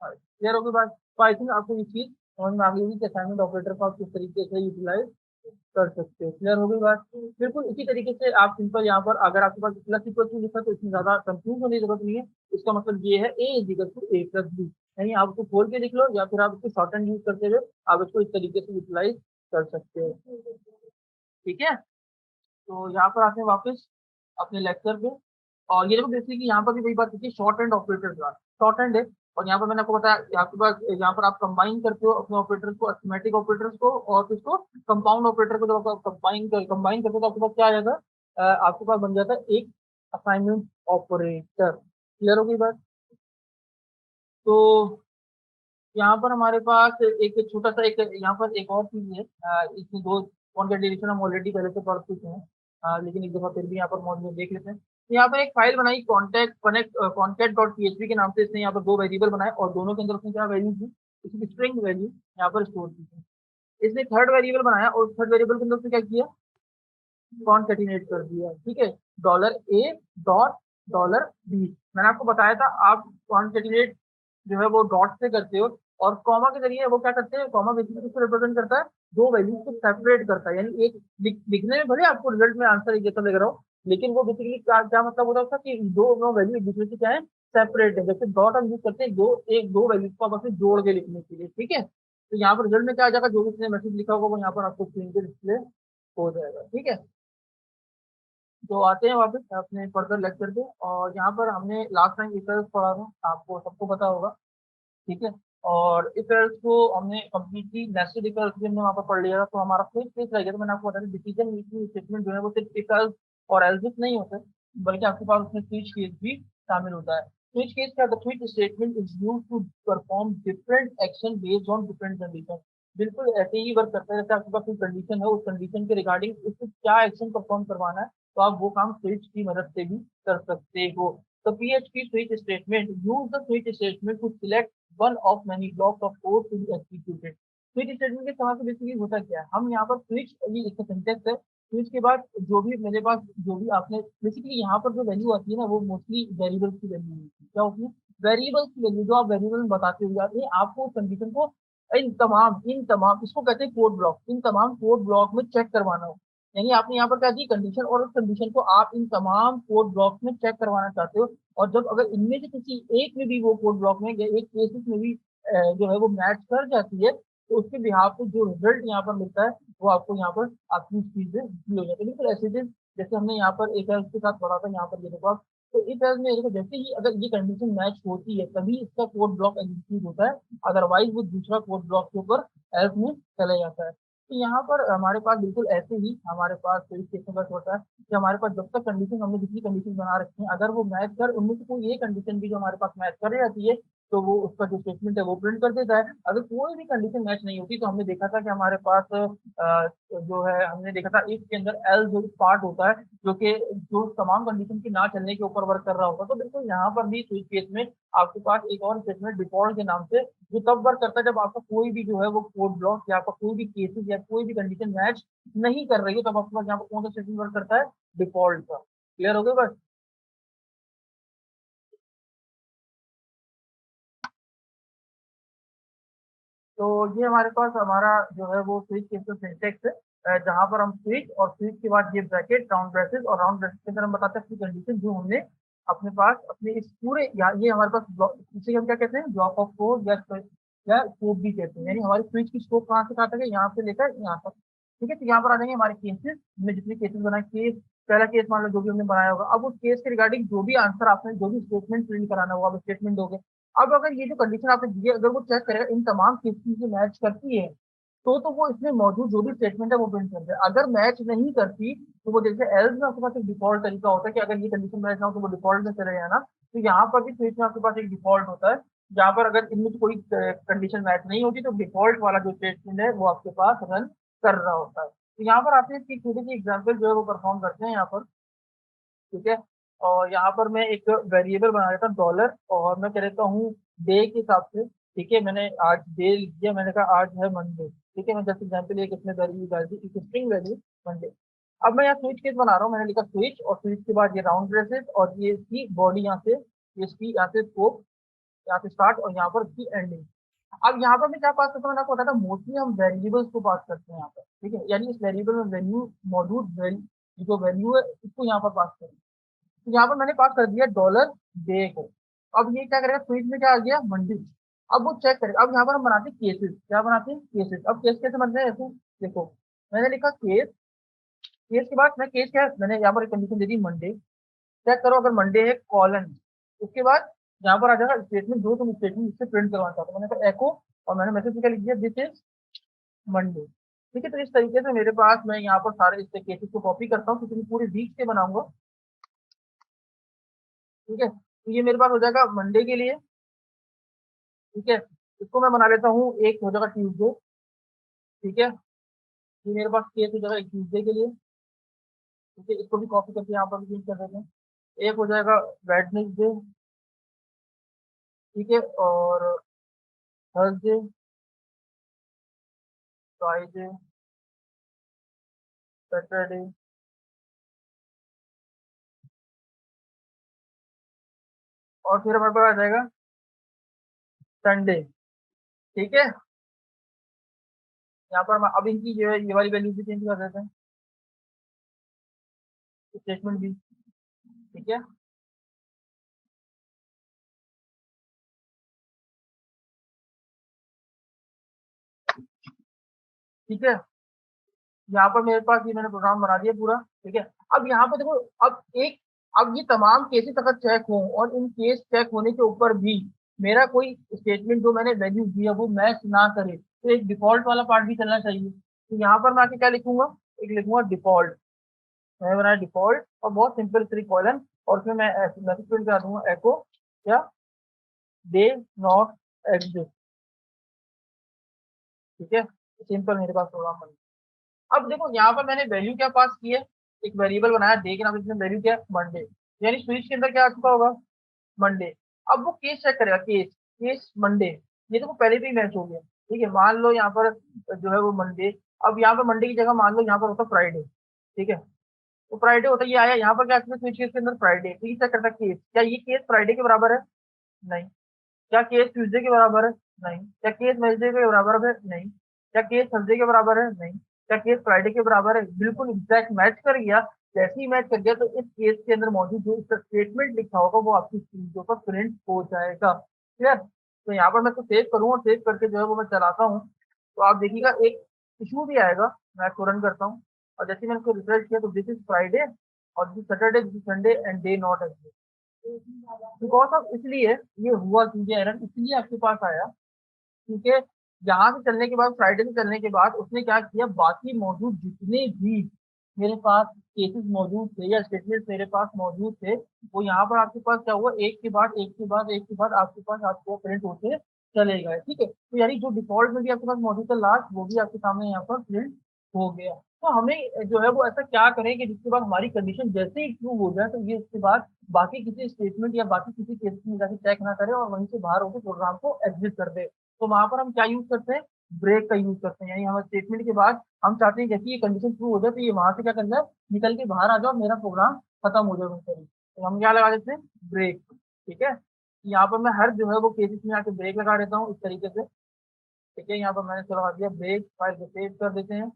क्लियर होगी बात? तो आई थिंक आपको ये चीज समझ में आ गई होगी कि असाइनमेंट ऑपरेटर को आप किस तरीके से यूटिलाइज कर सकते हो। क्लियर हो गई बात? बिल्कुल इसी तरीके से आप सिंपल यहाँ पर अगर आपके पास प्लस इक्वल टू लिखा तो इसमें ज्यादा कंफ्यूज होने की जरूरत नहीं है। इसका मतलब ये है A is equal to A plus B, यानी आप इसको खोल के लिख लो या फिर आप इसको शॉर्ट हैंड यूज करते हुए आप इसको इस तरीके से यूटिलाइज कर सकते हो। ठीक है, तो यहाँ पर आते हैं वापस अपने लेक्चर पे। और ये देखो बेसिकली यहाँ पर भी वही बात होती है, शॉर्ट हैंड ऑपरेटर का शॉर्ट हैंड है। और यहाँ पर मैंने आपको बताया आपके पास यहाँ पर आप कंबाइन करते हो अपने ऑपरेटर्स को, अरिथमेटिक ऑपरेटर्स को और किसको, कंपाउंड ऑपरेटर को। जब आप कंबाइन करते हो तो आपके पास क्या आ जाता है, आपके पास बन जाता है एक असाइनमेंट ऑपरेटर। क्लियर हो गई बात? तो यहाँ पर हमारे पास एक छोटा सा एक यहाँ पर एक और चीज है, इसमें दो कॉन्केटिनेशन हम ऑलरेडी पहले से पढ़ चुके हैं, लेकिन एक दफा फिर भी यहाँ पर मॉड्यूल देख लेते हैं। तो यहाँ पर एक फाइल बनाई contact connect contact dot PHP के नाम से। इसने यहाँ पर दो वेरिएबल बनाए और दोनों के अंदर उसने क्या वैल्यू थी, इसकी स्ट्रिंग वैल्यू यहाँ पर स्टोर की थी। इसने थर्ड वेरिएबल बनाया और थर्ड वेरिएबल के अंदर उसने क्या किया, कॉन्केटिनेट कर दिया। ठीक है, $a डॉट $b। मैंने आपको बताया था आप कॉन्केटिनेट जो है वो डॉट से करते हो और कॉमा के जरिए वो क्या करते हैं, कॉमा बेसिकली किसको रिप्रेजेंट करता है, दो वैल्यूज को सेपरेट करता है। यानी एक लिखने में भले आपको रिजल्ट में आंसर एक जैसा लग रहा हो, लेकिन वो बेसिकली क्या मतलब होता है उसका कि दो वैल्यू एक दूसरे से क्या है, सेपरेट है। जैसे डॉट हम यूज करते हैं दो वैल्यूज को आपस में जोड़ के लिखने के लिए। ठीक है, तो यहाँ पर रिजल्ट में क्या आ जाएगा, जो भी उसने मैसेज लिखा होगा वो यहाँ पर आपको स्क्रीन पे डिस्प्ले हो जाएगा। ठीक है, तो आते हैं वापस अपने फर्दर लेक्चर पे। और यहाँ पर हमने लास्ट टाइम इटर्स पढ़ा था, आपको सबको पता होगा। ठीक है, और इटर्स को हमने कम्प्लीटली नेस्टेड इटर्स भी हमने वहाँ पर पढ़ लिया था। तो हमारा फिर केस रह गया। तो मैंने आपको बताया डिसीजन मेकिंग स्टेटमेंट जो है वो सिर्फ इटर्स और एल्सिफ नहीं होते, बल्कि आपके पास उसमें स्विच केस भी शामिल होता है। स्विच केस क्या, the switch statement is used to perform different action based on different condition. बिल्कुल ऐसे ही वर्क करता है जैसे आपके पास कोई कंडीशन है, उस कंडीशन के रिगार्डिंग उसको क्या एक्शन परफॉर्म करवाना है, तो आप वो काम स्विच की मदद से भी कर सकते हो। तो PHP switch statement use the switch statement to select one of many blocks of code to be executed। Switch statement के समय बेसिकली होता क्या है, हम यहाँ पर स्विच, ये इसका सिंटेक्स है। स्विच के बाद जो भी मेरे पास जो भी आपने बेसिकली यहाँ पर जो वैल्यू आती है ना, वो मोस्टली वेरिएबल्स की वैल्यू होती है। क्या होती है, वेरिएबल्स की वैल्यू, जो आप वेरिएबल में बताते हुए जाते हैं आपको कंडीशन को इन तमाम इसको कहते हैं कोड ब्लॉक, इन तमाम कोड ब्लॉक में चेक करवाना हो। यानी आपने यहाँ पर क्या दी कंडीशन, और उस कंडीशन को आप इन तमाम कोड ब्लॉक में चेक करवाना चाहते हो। और जब अगर इनमें से किसी एक में भी वो कोड ब्लॉक में या एक केसेस में भी जो है वो मैच कर जाती है, तो उसके बिहाफ पे जो रिजल्ट यहाँ पर मिलता है वो आपको यहाँ पर आपकी चीज से हो जाता है। बिल्कुल ऐसे ही जैसे हमने यहाँ पर एक के साथ पढ़ा था, यहाँ पर ये देखो आप, तो इस एल्स में देखो जैसे ही अगर ये कंडीशन मैच होती है तभी इसका कोड ब्लॉक एग्जीक्यूट होता है, अदरवाइज वो दूसरा कोड ब्लॉक के ऊपर एल्स में चला जाता है। तो यहाँ पर हमारे पास बिल्कुल ऐसे ही हमारे पास कोई केस बस होता है कि हमारे पास जब तक कंडीशन हमने जितनी कंडीशन बना रखी है, अगर वो मैच कर उनमें से कोई एक कंडीशन भी जो हमारे पास मैच कर जाती है, तो वो उसका जो स्टेटमेंट है वो प्रिंट कर देता है। अगर कोई भी कंडीशन मैच नहीं होती तो हमने देखा था कि हमारे पास जो है हमने देखा था इफ के अंदर एल जो पार्ट होता है जो कि जो तमाम कंडीशन की ना चलने के ऊपर वर्क कर रहा होता है। तो बिल्कुल यहाँ पर भी स्विच केस में आपके पास एक और स्टेटमेंट डिफॉल्ट के नाम से जो तब वर्क करता है जब आपका कोई भी जो है वो कोड ब्लॉक या आपका कोई भी केसेस या कोई भी कंडीशन मैच नहीं कर रही है, तब आपके पास यहाँ पर कौन सा स्टेटमेंट वर्क करता है, डिफॉल्ट का। क्लियर हो गया बस? तो ये हमारे पास हमारा जो है वो स्विच केस सिंटेक्स है, जहां पर हम स्विच और स्विच के बाद ये ब्रैकेट राउंड ब्रेसेस और राउंड ब्रेसेस के अंदर हम बताते हैं अपनी कंडीशन जो हमने अपने पास अपने इस पूरे ये हमारे पास इसे हम क्या कहते हैं, ब्लॉक ऑफ कोड या स्कोप भी कहते हैं। यानी हमारी स्विच की स्कोप कहाँ से कहाँ तक है, यहाँ से लेकर यहाँ तक। ठीक है, तो यहाँ पर आ जाएंगे हमारे केसेस, हमने जितने केसेस बनाए, केस पहला केस मान लो जो भी हमने बनाया होगा, अब उस केस के रिगार्डिंग जो भी आंसर आपने जो भी स्टेटमेंट प्रिंट कराना होगा, अब स्टेटमेंट दोगे। अब अगर ये जो कंडीशन आपने दी है अगर वो चेक करेगा इन तमाम केसेस से मैच करती है, तो वो इसमें मौजूद जो भी स्टेटमेंट है वो प्रिंट कर दे। अगर मैच नहीं करती तो वो जैसे एल्स में आपके पास एक डिफॉल्ट तरीका होता है कि अगर ये कंडीशन मैच ना हो तो वो डिफॉल्ट में चले जाना। तो यहाँ पर भी स्विच में आपके पास एक डिफॉल्ट होता है, जहाँ पर अगर इनमें से कोई कंडीशन मैच नहीं होती तो डिफॉल्ट वाला जो स्टेटमेंट है वो आपके पास रन कर रहा होता है। तो यहाँ पर आपने इसकी छोटी सी एग्जाम्पल जो है वो परफॉर्म करते हैं यहाँ पर। ठीक है, और यहाँ पर मैं एक वेरिएबल बना देता हूँ डॉलर, और मैं कह देता हूँ डे के हिसाब से। ठीक है, मैंने आज डे लिख दिया, मैंने कहा आज है मंडे। ठीक है, मैं जस्ट एग्जाम्पल एक इसमें वैल्यू डाल दी, एक स्ट्रिंग वैल्यू मंडे। अब मैं यहाँ स्विच केस बना रहा हूँ, मैंने लिखा स्विच और स्विच के बाद ये राउंड ब्रेसेस और ये इसकी बॉडी यहाँ से, ये इसकी यहाँ से स्कोप यहाँ पे स्टार्ट और यहाँ पर उसकी एंडिंग। अब यहाँ पर मैं क्या पास करता हूँ, मैंने आपको बताया था मोस्टली हम वेरिएबल्स को पास करते हैं यहाँ पर, ठीक है, यानी इस वेरिएबल में वैल्यू मौजूद जो वैल्यू है इसको यहाँ पर पास करें। तो यहाँ पर मैंने पास कर दिया डॉलर डे को। अब ये क्या करेगा, स्विच में क्या आ गया, मंडी। अब वो चेक करेगा। अब यहाँ पर हम बनाते हैं केसेस, क्या बनाते हैं, केसेस। अब केस कैसे बनते हैं, ऐसे देखो, मैंने लिखा केस। केस के बाद मैं केस क्या, मैंने यहाँ पर एक कंडीशन दे दी मंडे। चेक करो अगर मंडे है कॉलन, उसके बाद यहाँ पर आ जाएगा स्टेटमेंट, जो तुम स्टेटमेंट इससे प्रिंट करवाना चाहते हो। मैंने कहा एको, और मैंने मैसेज क्या लिख दिया, दिस इज मंडे। ठीक है, तो इस तरीके से मेरे पास, मैं यहाँ पर सारे इससे केसेस को कॉपी करता हूँ, क्योंकि मैं पूरे वीक से बनाऊंगा। ठीक है, तो ये मेरे पास हो जाएगा मंडे के लिए। ठीक है, इसको मैं बना लेता हूँ, एक हो जाएगा ट्यूसडे। ठीक है, ये मेरे पास केस हो जाएगा एक ट्यूसडे के लिए। ठीक है, इसको भी कॉपी करके यहाँ पर भी प्रिंट कर देते हैं। एक हो जाएगा वेडनेसडे। ठीक है, और थर्सडे, फ्राइडे, सैटरडे, और फिर हमारे पास आ जाएगा संडे। ठीक है, यहाँ पर हम अब इनकी जो है ये वाली वैल्यू भी चेंज कर देते हैं, स्टेटमेंट भी। ठीक है, ठीक है, यहाँ पर मेरे पास ये मैंने प्रोग्राम बना दिया पूरा। ठीक है, अब यहाँ पर देखो, अब एक, अब ये तमाम केसेस अगर चेक हो और इन केस चेक होने के ऊपर भी मेरा कोई स्टेटमेंट जो मैंने वैल्यू दिया वो मैच ना करे, तो एक डिफॉल्ट वाला पार्ट भी चलना चाहिए। तो यहाँ पर मैं आके क्या लिखूंगा, एक लिखूंगा डिफॉल्ट। मैंने बनाया डिफॉल्ट, और बहुत सिंपल थ्री कॉलन, और उसमें मैं मैसेज प्रिंट करा दूंगा, एको क्या, डे नॉट एग्जिस्ट। ठीक है, सिंपल मेरे पास प्रोग्राम बन गया। अब देखो यहाँ पर मैंने वैल्यू क्या पास की है, एक वेरिएबल बनाया डे के नाम से, जिसमें वैल्यू क्या है, मंडे। यानी स्विच के अंदर क्या आ चुका होगा, मंडे। अब वो केस चेक करेगा, केस, केस मंडे, ये तो वो पहले भी ही मैच हो गया। ठीक है, मान लो यहाँ पर जो है वो मंडे। अब यहाँ पर मंडे की जगह मान लो यहाँ पर होता फ्राइडे। ठीक है, तो फ्राइडे होता, ये आया यहाँ पर क्या, स्विच केस के अंदर फ्राइडे, तो ये चेक करता केस, क्या ये केस फ्राइडे के बराबर है, नहीं। क्या केस ट्यूसडे के बराबर है, नहीं। क्या केस वेडनेसडे के बराबर है, नहीं। क्या केस थर्सडे के बराबर है, नहीं। क्या केस फ्राइडे के बराबर है, बिल्कुल एग्जैक्ट मैच कर गया। जैसे ही मैच कर गया, तो इस केस के अंदर मौजूद जो इसका स्टेटमेंट लिखा होगा वो आपकी स्क्रीन के ऊपर प्रिंट हो जाएगा। क्लियर, तो यहाँ पर मैं तो सेव करूँ, और सेव करके जो है वो मैं चलाता हूँ, तो आप देखिएगा एक इशू भी आएगा। मैं इसको रन करता हूँ, और जैसे ही मैंने इसको रिफ्रेश किया, तो दिस इज फ्राइडे, और this Saturday, this Sunday, and day not exist. Because of, इसलिए ये हुआ, क्योंकि एरर इसलिए आपके पास आया, क्योंकि यहाँ से चलने के बाद, फ्राइडे से चलने के बाद उसने क्या किया, बाकी मौजूद जितने भी मेरे पास केसेस मौजूद थे या स्टेटमेंट मेरे पास मौजूद थे, वो यहाँ पर आपके पास क्या हुआ, एक के बाद एक के बाद एक के बाद आपके पास आपको प्रिंट होते चले गए। ठीक है, तो यानी जो डिफॉल्ट में भी आपके पास मौजूद था लास्ट, वो भी आपके सामने यहाँ पर प्रिंट हो गया। तो हमें जो है वो ऐसा क्या करें कि जिसके बाद हमारी कंडीशन जैसे ही ट्रू हो जाए, तो ये उसके बाद बाकी किसी स्टेटमेंट या बाकी किसी केस में जाके चेक ना करे, और वहीं से बाहर होकर प्रोग्राम को एग्जिट कर दे। तो वहां पर हम क्या यूज करते हैं, ब्रेक का यूज करते हैं। यानी हमारे स्टेटमेंट के बाद हम चाहते हैं जैसे ये कंडीशन ट्रू हो जाए, तो ये वहां से क्या कर जाए, निकल के बाहर आ जाओ, मेरा प्रोग्राम खत्म हो जाए वहीं, तो हम क्या लगा देते हैं, ब्रेक। ठीक है, यहाँ पर मैं हर जो है वो केसेस में आके ब्रेक लगा देता हूँ इस तरीके से। ठीक है, यहाँ पर मैंने लगा दिया ब्रेक, फाइल को सेव कर देते हैं,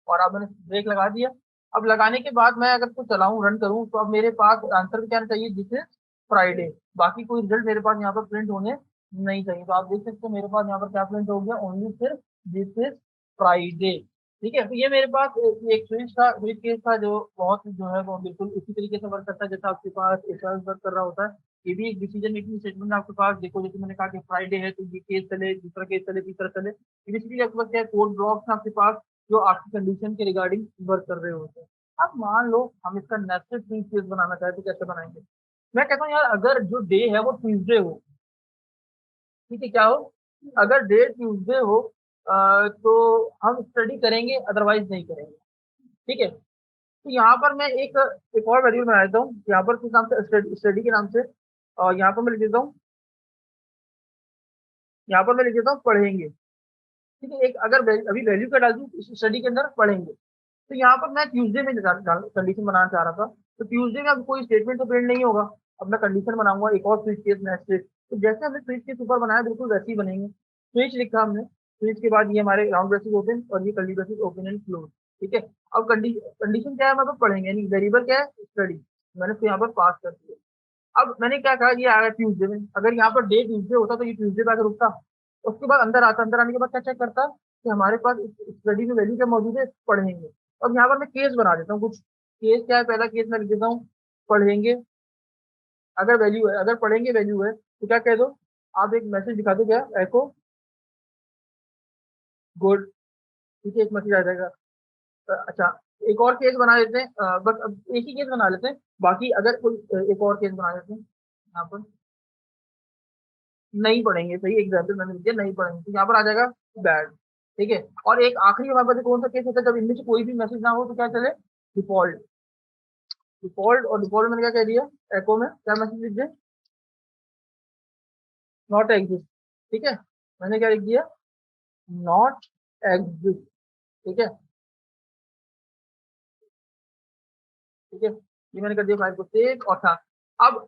और अब मैंने ब्रेक लगा दिया। अब लगाने के बाद मैं अगर कुछ चलाऊं, रन करूं, तो अब मेरे पास आंसर क्या आना चाहिए, दिस इज फ्राइडे। बाकी कोई रिजल्ट मेरे पास यहाँ पर प्रिंट होने नहीं चाहिए। तो आप देख सकते हो मेरे पास यहाँ पर क्या प्रिंट हो गया, ओनली सिर्फ दिस इज फ्राइडे। ठीक है, तो ये मेरे पास एक स्विच था, स्विच केस था, जो बहुत जो है वो बिल्कुल उसी तरीके से वर्क करता है जैसा आपके पास एक वर्क कर रहा होता है। ये भी एक डिसीजन मेकिंग स्टेटमेंट आपके पास, देखो जैसे मैंने कहा कि फ्राइडे है तो ये केस चले, दूसरा केस चले, तीसरा चले। बेसिकली आपके पास क्या है, कोड ब्लॉक्स आपके पास जो आपकी कंडीशन के रिगार्डिंग वर्क कर रहे होते हैं। अब मान लो हम इसका नेस्टेड स्विच केस बनाना चाहते तो कैसे बनाएंगे। मैं कहता हूँ यार, अगर जो डे है वो ट्यूसडे हो, ठीक है, क्या हो, अगर डे ट्यूसडे हो, तो हम स्टडी करेंगे, अदरवाइज नहीं करेंगे। ठीक है, तो यहाँ पर मैं एक और वेरिएबल बना देता हूँ, यहाँ पर किस नाम से, स्टडी के नाम से, और यहाँ पर मैं लिख देता हूँ, यहाँ पर मैं लिख देता हूँ पढ़ेंगे। ठीक है, एक अगर अभी वैल्यू क्या डाल दूँ स्टडी के अंदर, पढ़ेंगे। तो यहाँ पर मैं ट्यूसडे में कंडीशन बनाना चाह रहा था, तो ट्यूसडे में अब कोई स्टेटमेंट तो प्रिंट नहीं होगा। अब मैं कंडीशन बनाऊंगा एक और स्विच केस नेस्टेड। तो जैसे हमने स्विच के ऊपर बनाया बिल्कुल वैसे ही बनेंगे। स्विच लिखा हमने, स्विच के बाद ये हमारे राउंड ब्रेसेस ओपन और ये curly braces open and close. ठीक है, अब कंडीशन क्या है मतलब पढ़ेंगे, यानी वेरिएबल क्या है, स्टडी, मैंने इसको यहाँ पर पास कर दिया। अब मैंने क्या कहा, ये आ गया ट्यूसडे में, अगर यहाँ पर डे ट्यूसडे होता तो ये ट्यूसडे पे आकर रुकता। उसके बाद अंदर आता, अंदर आने के बाद क्या चेक करता कि हमारे पास स्टडी में वैल्यू क्या मौजूद है, पढ़ेंगे। अब यहाँ पर मैं केस बना देता हूँ कुछ। केस क्या है, पहला केस मैं लिख देता हूँ, पढ़ेंगे। अगर वैल्यू है, अगर पढ़ेंगे वैल्यू है तो क्या कह दो, आप एक मैसेज दिखा दो, क्या, एको गुड। ठीक है, एक मैसेज आ जाएगा। अच्छा, एक और केस बना लेते हैं, बस अब एक ही केस बना लेते हैं, बाकी अगर कोई एक और केस बना लेते हैं यहाँ पर, नहीं पढ़ेंगे, सही एग्जाम्पल मैंने लिख दिया, नहीं पढ़ेंगे, तो यहाँ पर आ जाएगा बैड। ठीक है, और एक आखिरी हमारे पास कौन सा केस होता है, जब इनमें से कोई भी मैसेज ना हो तो क्या चले, डिफॉल्ट। डिफॉल्ट, और डिफॉल्ट मैंने क्या कह दिया, एको में क्या मैसेज लिख दिया, नॉट एग्जिस्ट। ठीक है, मैंने क्या लिख दिया, नॉट एग्जिस्ट। ठीक है, ठीक है, ये मैंने कर दिया, फाइल को सेव। और था, अब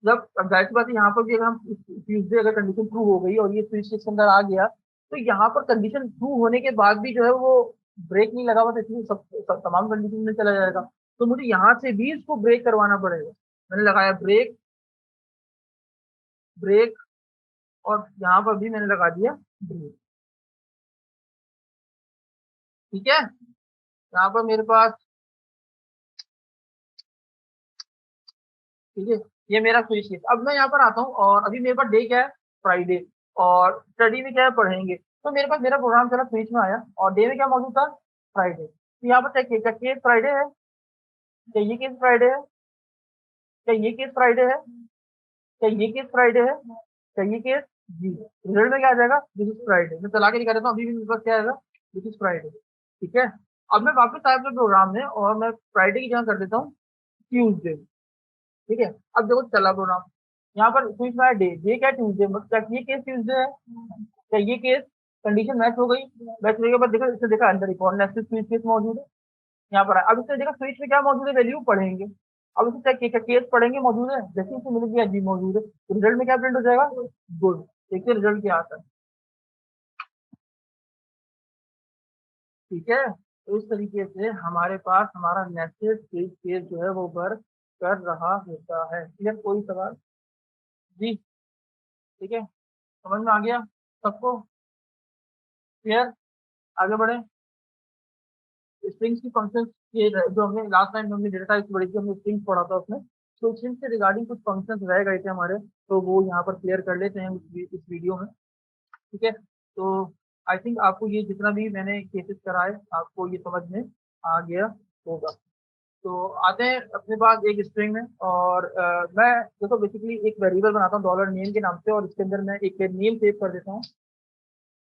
जब, अब जाहिर सी बात है यहाँ पर भी अगर हम ट्यूसडे अगर कंडीशन ट्रू हो गई और ये स्विच के अंदर आ गया, तो यहाँ पर कंडीशन ट्रू होने के बाद भी जो है वो ब्रेक नहीं लगा हुआ, तो इसलिए सब तमाम कंडीशन में चला जाएगा। तो मुझे यहाँ से भी इसको ब्रेक करवाना पड़ेगा। मैंने लगाया ब्रेक, ब्रेक, और यहाँ पर भी मैंने लगा दिया ब्रेक। ठीक है, यहाँ पर मेरे पास, ठीक है, ये मेरा स्विच केस। अब मैं यहाँ पर आता हूँ और अभी मेरे पास डे क्या है, फ्राइडे, और स्टडी में क्या है, पढ़ेंगे। तो मेरे पास मेरा प्रोग्राम चला, स्विच में आया और डे में क्या मौजूद था, फ्राइडे। तो यहाँ पर चेक किया, क्या केस फ्राइडे है, क्या ये केस फ्राइडे है, क्या ये केस फ्राइडे है, क्या ये केस फ्राइडे है, क्या ये केस, जी। रिजल्ट में क्या आ जाएगा, दिस इज फ्राइडे। मैं चला के दिखा देता हूँ, अभी भी मेरे पास क्या आएगा, दिस इज फ्राइडे। ठीक है, अब मैं वापस आया अपने प्रोग्राम में और मैं फ्राइडे की जगह कर देता हूँ ट्यूजडे। ठीक है, अब देखो चला प्रोग्राम, यहाँ पर स्विच में डे, डे क्या, ट्यूजडे, मतलब क्या ये केस ट्यूजडे है, क्या ये केस, कंडीशन मैच हो गई। मैच होने के बाद देखा, इससे देखा अंदर एक और नेक्स्ट स्विच केस मौजूद है, यहाँ पर है। अब इससे देखा स्विच में क्या मौजूद है, वैल्यू पढ़ेंगे। अब इसे चेक किया, केस पढ़ेंगे मौजूद है, जैसे इसे मिल गया जी मौजूद है, तो रिजल्ट में क्या प्रिंट हो जाएगा, गुड। देखिए रिजल्ट क्या आता है। ठीक है, तो इस तरीके से हमारे पास हमारा नेस्टेड स्विच केस जो है वो वर्क कर रहा होता है। क्लियर, कोई सवाल, जी। ठीक है, समझ में आ गया सबको, क्लियर, आगे बढ़े। स्ट्रिंग्स की फंक्शंस के जो हमने लास्ट टाइम हमने डेटा टाइप्स पढ़ी थी, हमने स्ट्रिंग्स पढ़ा था उसमें, तो स्ट्रिंग्स से रिगार्डिंग कुछ फंक्शंस रह गए थे हमारे, तो वो यहाँ पर क्लियर कर लेते हैं इस वीडियो में। ठीक है, तो आई थिंक आपको ये जितना भी मैंने केसेस कराए आपको ये समझ में आ गया होगा। तो आते हैं अपने पास एक स्ट्रिंग है, और मैं देखो बेसिकली एक वेरिएबल बनाता हूँ डॉलर नेम के नाम से, और इसके अंदर मैं एक नेम सेव कर देता हूँ।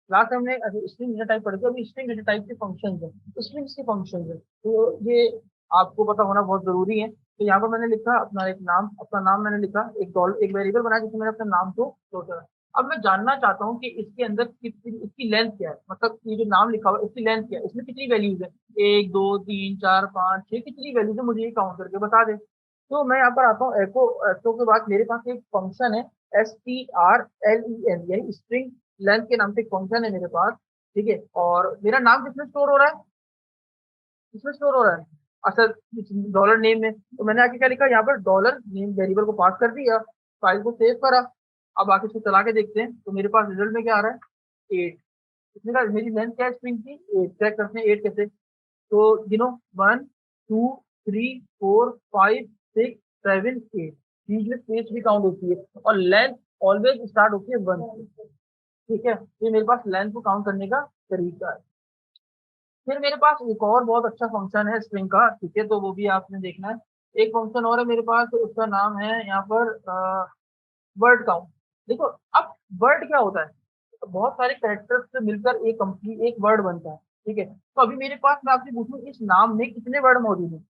लास्ट टाइम हमने स्ट्रिंग डेटा टाइप पढ़ी थी, अभी स्ट्रिंग डेटा टाइप के फंक्शंस हैं, तो स्ट्रिंग्स के फंक्शंस हैं, तो ये आपको पता होना बहुत जरूरी है। तो यहाँ पर मैंने लिखा अपना एक नाम, अपना नाम मैंने लिखा, एक डॉलर, एक वेरिएबल बनाया जिसमें मैंने अपने नाम को स्टोर करा। अब मैं जानना चाहता हूँ कि इसके अंदर कितनी, इसकी लेंथ क्या है, मतलब ये जो नाम लिखा हुआ है इसकी लेंथ क्या है, इसमें कितनी वैल्यूज है, 1 2 3 4 5 6, कितनी वैल्यूज है, मुझे ये काउंट करके बता दे। तो मैं यहाँ पर आता हूँ, एको एको के बाद मेरे पास एक फंक्शन है, strlen, यानी स्ट्रिंग लेंथ के नाम से एक फंक्शन है मेरे पास। ठीक है, और मेरा नाम किसमें स्टोर हो रहा है, किसमें स्टोर हो रहा है, अच्छा, डॉलर नेम में। तो मैंने आके क्या लिखा, यहाँ पर डॉलर नेम वेरिएबल को पास कर दिया, फाइल को सेव करा। अब आके इसको चला के देखते हैं, तो मेरे पास रिजल्ट में क्या आ रहा है, 8। इसमें का मेरी लेंथ क्या है स्ट्रिंग की, 8। चेक करते हैं 8 कैसे, तो गिनो, 1 2 3 4 5 6 7 8, बीच में स्पेस भी काउंट होती है, और लेंथ ऑलवेज स्टार्ट होती है 1 से। ठीक है, ये मेरे पास लेंथ को काउंट करने का तरीका है। फिर मेरे पास एक और बहुत अच्छा फंक्शन है स्ट्रिंग का, ठीक है, तो वो भी आपने देखना है। एक फंक्शन और है मेरे पास, उसका नाम है यहाँ पर वर्ड काउंट। देखो, अब वर्ड क्या होता है, बहुत सारे कैरेक्टर्स से मिलकर एक कंप्लीट एक वर्ड बनता है। ठीक है, तो अभी मेरे पास, मैं आपसे पूछूं, इस नाम में कितने वर्ड मौजूद हैं,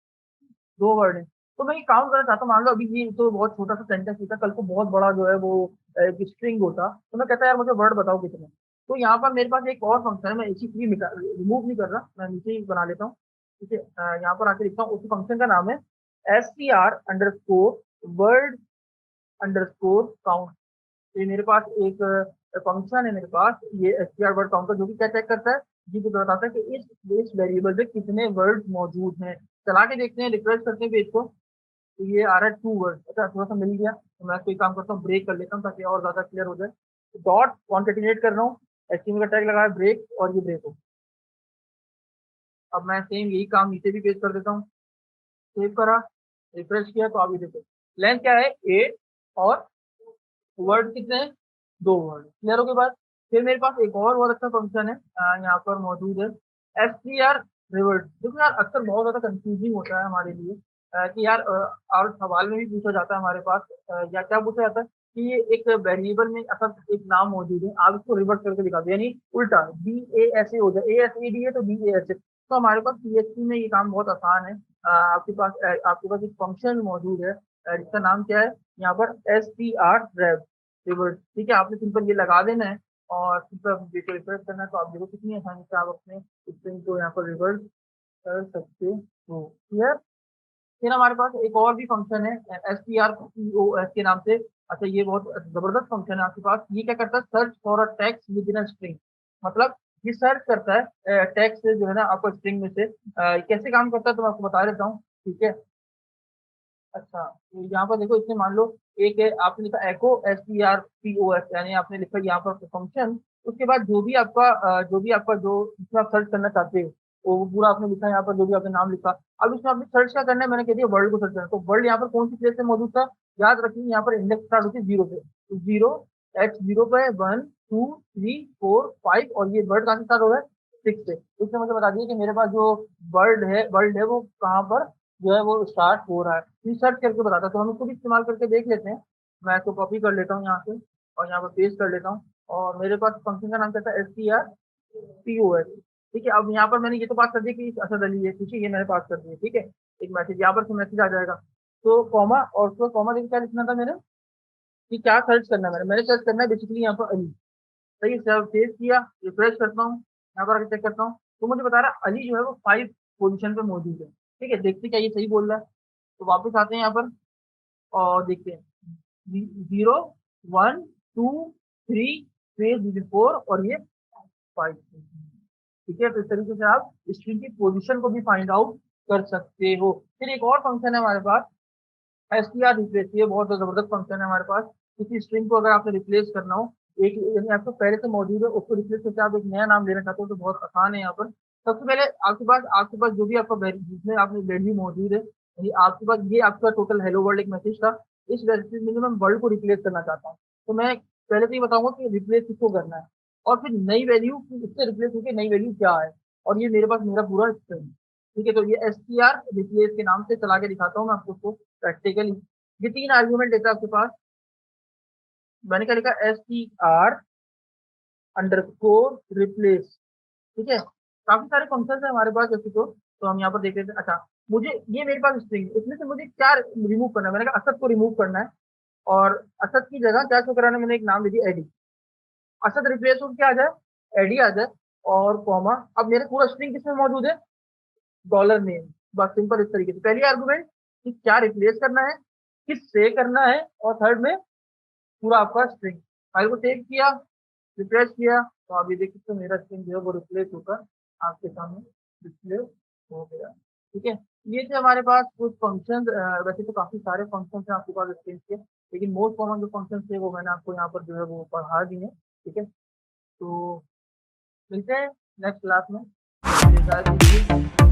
2 वर्ड है। तो मैं ये काउंट करना चाहता हूँ, मान लो अभी ये तो बहुत छोटा सा सेंटेंस था, कल को बहुत बड़ा जो है वो एक स्ट्रिंग होता, तो मैं कहता यार मुझे वर्ड बताओ कितने। तो यहाँ पर मेरे पास एक और फंक्शन है, मैं इसी फ्री रिमूव नहीं कर रहा, मैं नीचे ही बना लेता हूँ। ठीक है, यहाँ पर आके लिखता हूँ, उस फंक्शन का नाम है str_word_count। ये मेरे पास एक फंक्शन है मेरे पास, ये str वर्ड काउंटर, जो कि क्या चेक करता है, जी को बताता है कि इस वेरिएबल में कितने वर्ड मौजूद हैं। चला के देखते हैं, रिफ्रेश करते हैं पेज को, तो ये आ रहा है 2 वर्ड। अच्छा, थोड़ा सा मिल गया, तो मैं कोई काम करता हूँ, ब्रेक कर लेता हूँ ताकि और ज्यादा क्लियर हो जाए। डॉट कॉन्केटिनेट कर रहा हूँ, एचटीएमएल का टैग लगाया ब्रेक, और ये ब्रेक हो। अब मैं सेम यही काम नीचे भी पेस्ट कर देता हूँ, सेव करा, रिफ्रेश किया, तो अभी देखो लेंथ क्या है 8 और वर्ड कितने हैं, 2 वर्ड। क्लियर हो गई बात। फिर मेरे पास एक और बहुत अच्छा फंक्शन है, यहाँ पर मौजूद है str रिवर्ट। देखो यार, अक्सर बहुत ज्यादा कंफ्यूजिंग होता है हमारे लिए, कि यार और सवाल में भी पूछा जाता है हमारे पास, या क्या पूछा जाता है कि ये एक वेरिएबल में असल एक नाम मौजूद है, आप इसको रिवर्ट करके दिखा दो, यानी उल्टा बी ए ऐसे हो जाए, ए एस ए डी है तो बी ए ऐसे। तो हमारे पास पीएचपी में ये काम बहुत आसान है। आपके पास एक फंक्शन मौजूद है, जिसका नाम क्या है यहाँ पर str रिवर्ट। ठीक है, आपने सिंपल ये लगा देना है और सिंपल देखो रिफ्रेश करना है, तो आप देखो कितनी आसानी से आप अपने स्ट्रिंग को यहाँ पर रिवर्ट कर सकते हो। क्लियर। फिर हमारे पास एक और भी फंक्शन है strcoS के नाम से। अच्छा, ये बहुत जबरदस्त फंक्शन है आपके पास। ये क्या करता है, search for a text with in a string. मतलब ये सर्च करता है टेक्स्ट से, जो है ना आपको स्ट्रिंग में से। कैसे काम करता है तो मैं आपको बता देता हूँ। ठीक है, अच्छा, तो यहाँ पर देखो, इसमें मान लो एक है, आपने लिखा एको strcoS, यानी आपने लिखा यहाँ पर फंक्शन, उसके बाद जो जिसमें आप सर्च करना चाहते हो वो पूरा आपने लिखा, यहाँ पर जो भी आपने नाम लिखा। अब इसमें आपने सर्च क्या करना है, मैंने कह दिया वर्ल्ड को सर्च करना है, तो वर्ल्ड यहाँ पर कौन सी प्लेस पे मौजूद था, याद रखिए यहाँ पर इंडेक्स स्टार्ट होती है 0 पे, तो 0 x 0 पे 1 2 3 4 5, और ये वर्ड कहाँ से स्टार्ट हो रहा है 6 से। इसने मुझे बता दिया कि मेरे पास जो वर्ल्ड है वो कहाँ पर जो है वो स्टार्ट हो रहा है। रिसर्च करके बताता है, तो हम इसको भी इस्तेमाल करके देख लेते हैं। मैं इसको कॉपी कर लेता हूँ यहाँ से और यहाँ पर पेस्ट कर लेता हूँ, और मेरे पास फंक्शन का नाम कहता है strcoS। ठीक है, अब यहाँ पर मैंने ये तो बात कर दी कि असद अली है, ठीक है, ये मैंने पास कर दिया। ठीक है, एक मैसेज यहाँ पर मैसेज आ जाएगा, तो कॉमा, और उसको कॉमा देखिए क्या लिखना था मैंने, कि क्या सर्च करना है, मैंने सर्च करना है बेसिकली यहाँ पर अली। सही है, सेव किया, रिफ्रेश करता हूँ, यहाँ पर आके चेक करता हूँ, तो मुझे बता रहा है अली जो है वो 5 पोजीशन पे मौजूद है। ठीक है, देखते क्या ये सही बोल रहा है। तो वापस आते हैं यहाँ पर और देखते हैं 0 1 2 3 फिर 4 और ये 5। ठीक है, तो इस तरीके से आप स्ट्रिंग की पोजीशन को भी फाइंड आउट कर सकते हो। फिर एक और फंक्शन है हमारे पास str रिप्लेस। ये बहुत जबरदस्त फंक्शन है हमारे पास। किसी स्ट्रिंग को अगर आपने रिप्लेस करना हो, एक यानी आपको पहले से मौजूद है उसको रिप्लेस करके आप एक नया नाम लेना चाहते हो, तो बहुत आसान है। यहाँ पर सबसे पहले आपके पास जो भी आपका जिसमें आपने वैल्यू मौजूद है, यानी आपके पास ये आपका टोटल हेलो वर्ल्ड एक मैसेज था, इस मैसेज में मैं वर्ल्ड को रिप्लेस करना चाहता हूँ, तो मैं पहले तो ये बताऊंगा कि रिप्लेस किसको करना है, और फिर नई वैल्यू इससे रिप्लेस होकर नई वैल्यू क्या है, और ये मेरे पास मेरा पूरा स्ट्रिंग। ठीक है, तो ये str रिप्लेस के नाम से चला के दिखाता हूँ मैं आपको उसको प्रैक्टिकली। ये 3 आर्ग्यूमेंट देता है आपके पास। मैंने क्या लिखा, str अंडरस्कोर रिप्लेस। ठीक है, काफी सारे फंक्शन है हमारे पास जैसे, तो हम यहाँ पर देख लेते हैं। अच्छा, मुझे ये मेरे पास स्ट्रिंग, इसमें से मुझे क्या रिमूव करना है, मैंने कहा असद को रिमूव करना है, और असद की जगह क्या शो कराना है, मैंने एक नाम दे दिया एडी। असद रिप्लेस हो क्या आ जाए, एडी आ जाए, और कॉमा। अब मेरे पूरा स्ट्रिंग किसमें मौजूद है, डॉलर नेम। बस सिंपल इस तरीके से पहली आर्गुमेंट कि क्या रिप्लेस करना है, किस से करना है, और थर्ड में पूरा आपका स्ट्रिंग। फाइल को सेव किया, रिफ्रेश किया, तो आप ये देख सकते हो मेरा स्ट्रिंग जो है वो रिप्लेस होकर आपके सामने डिस्प्ले हो गया। ठीक है, ये थे हमारे पास कुछ फंक्शन। वैसे तो काफी सारे फंक्शन हैं आपके पास स्ट्रिंग के, लेकिन मोस्ट कॉमन जो फंक्शन थे वो मैंने आपको यहाँ पर जो है वो पढ़ा दिए। ठीक है, तो मिलते हैं नेक्स्ट क्लास में, इंतजार कीजिए।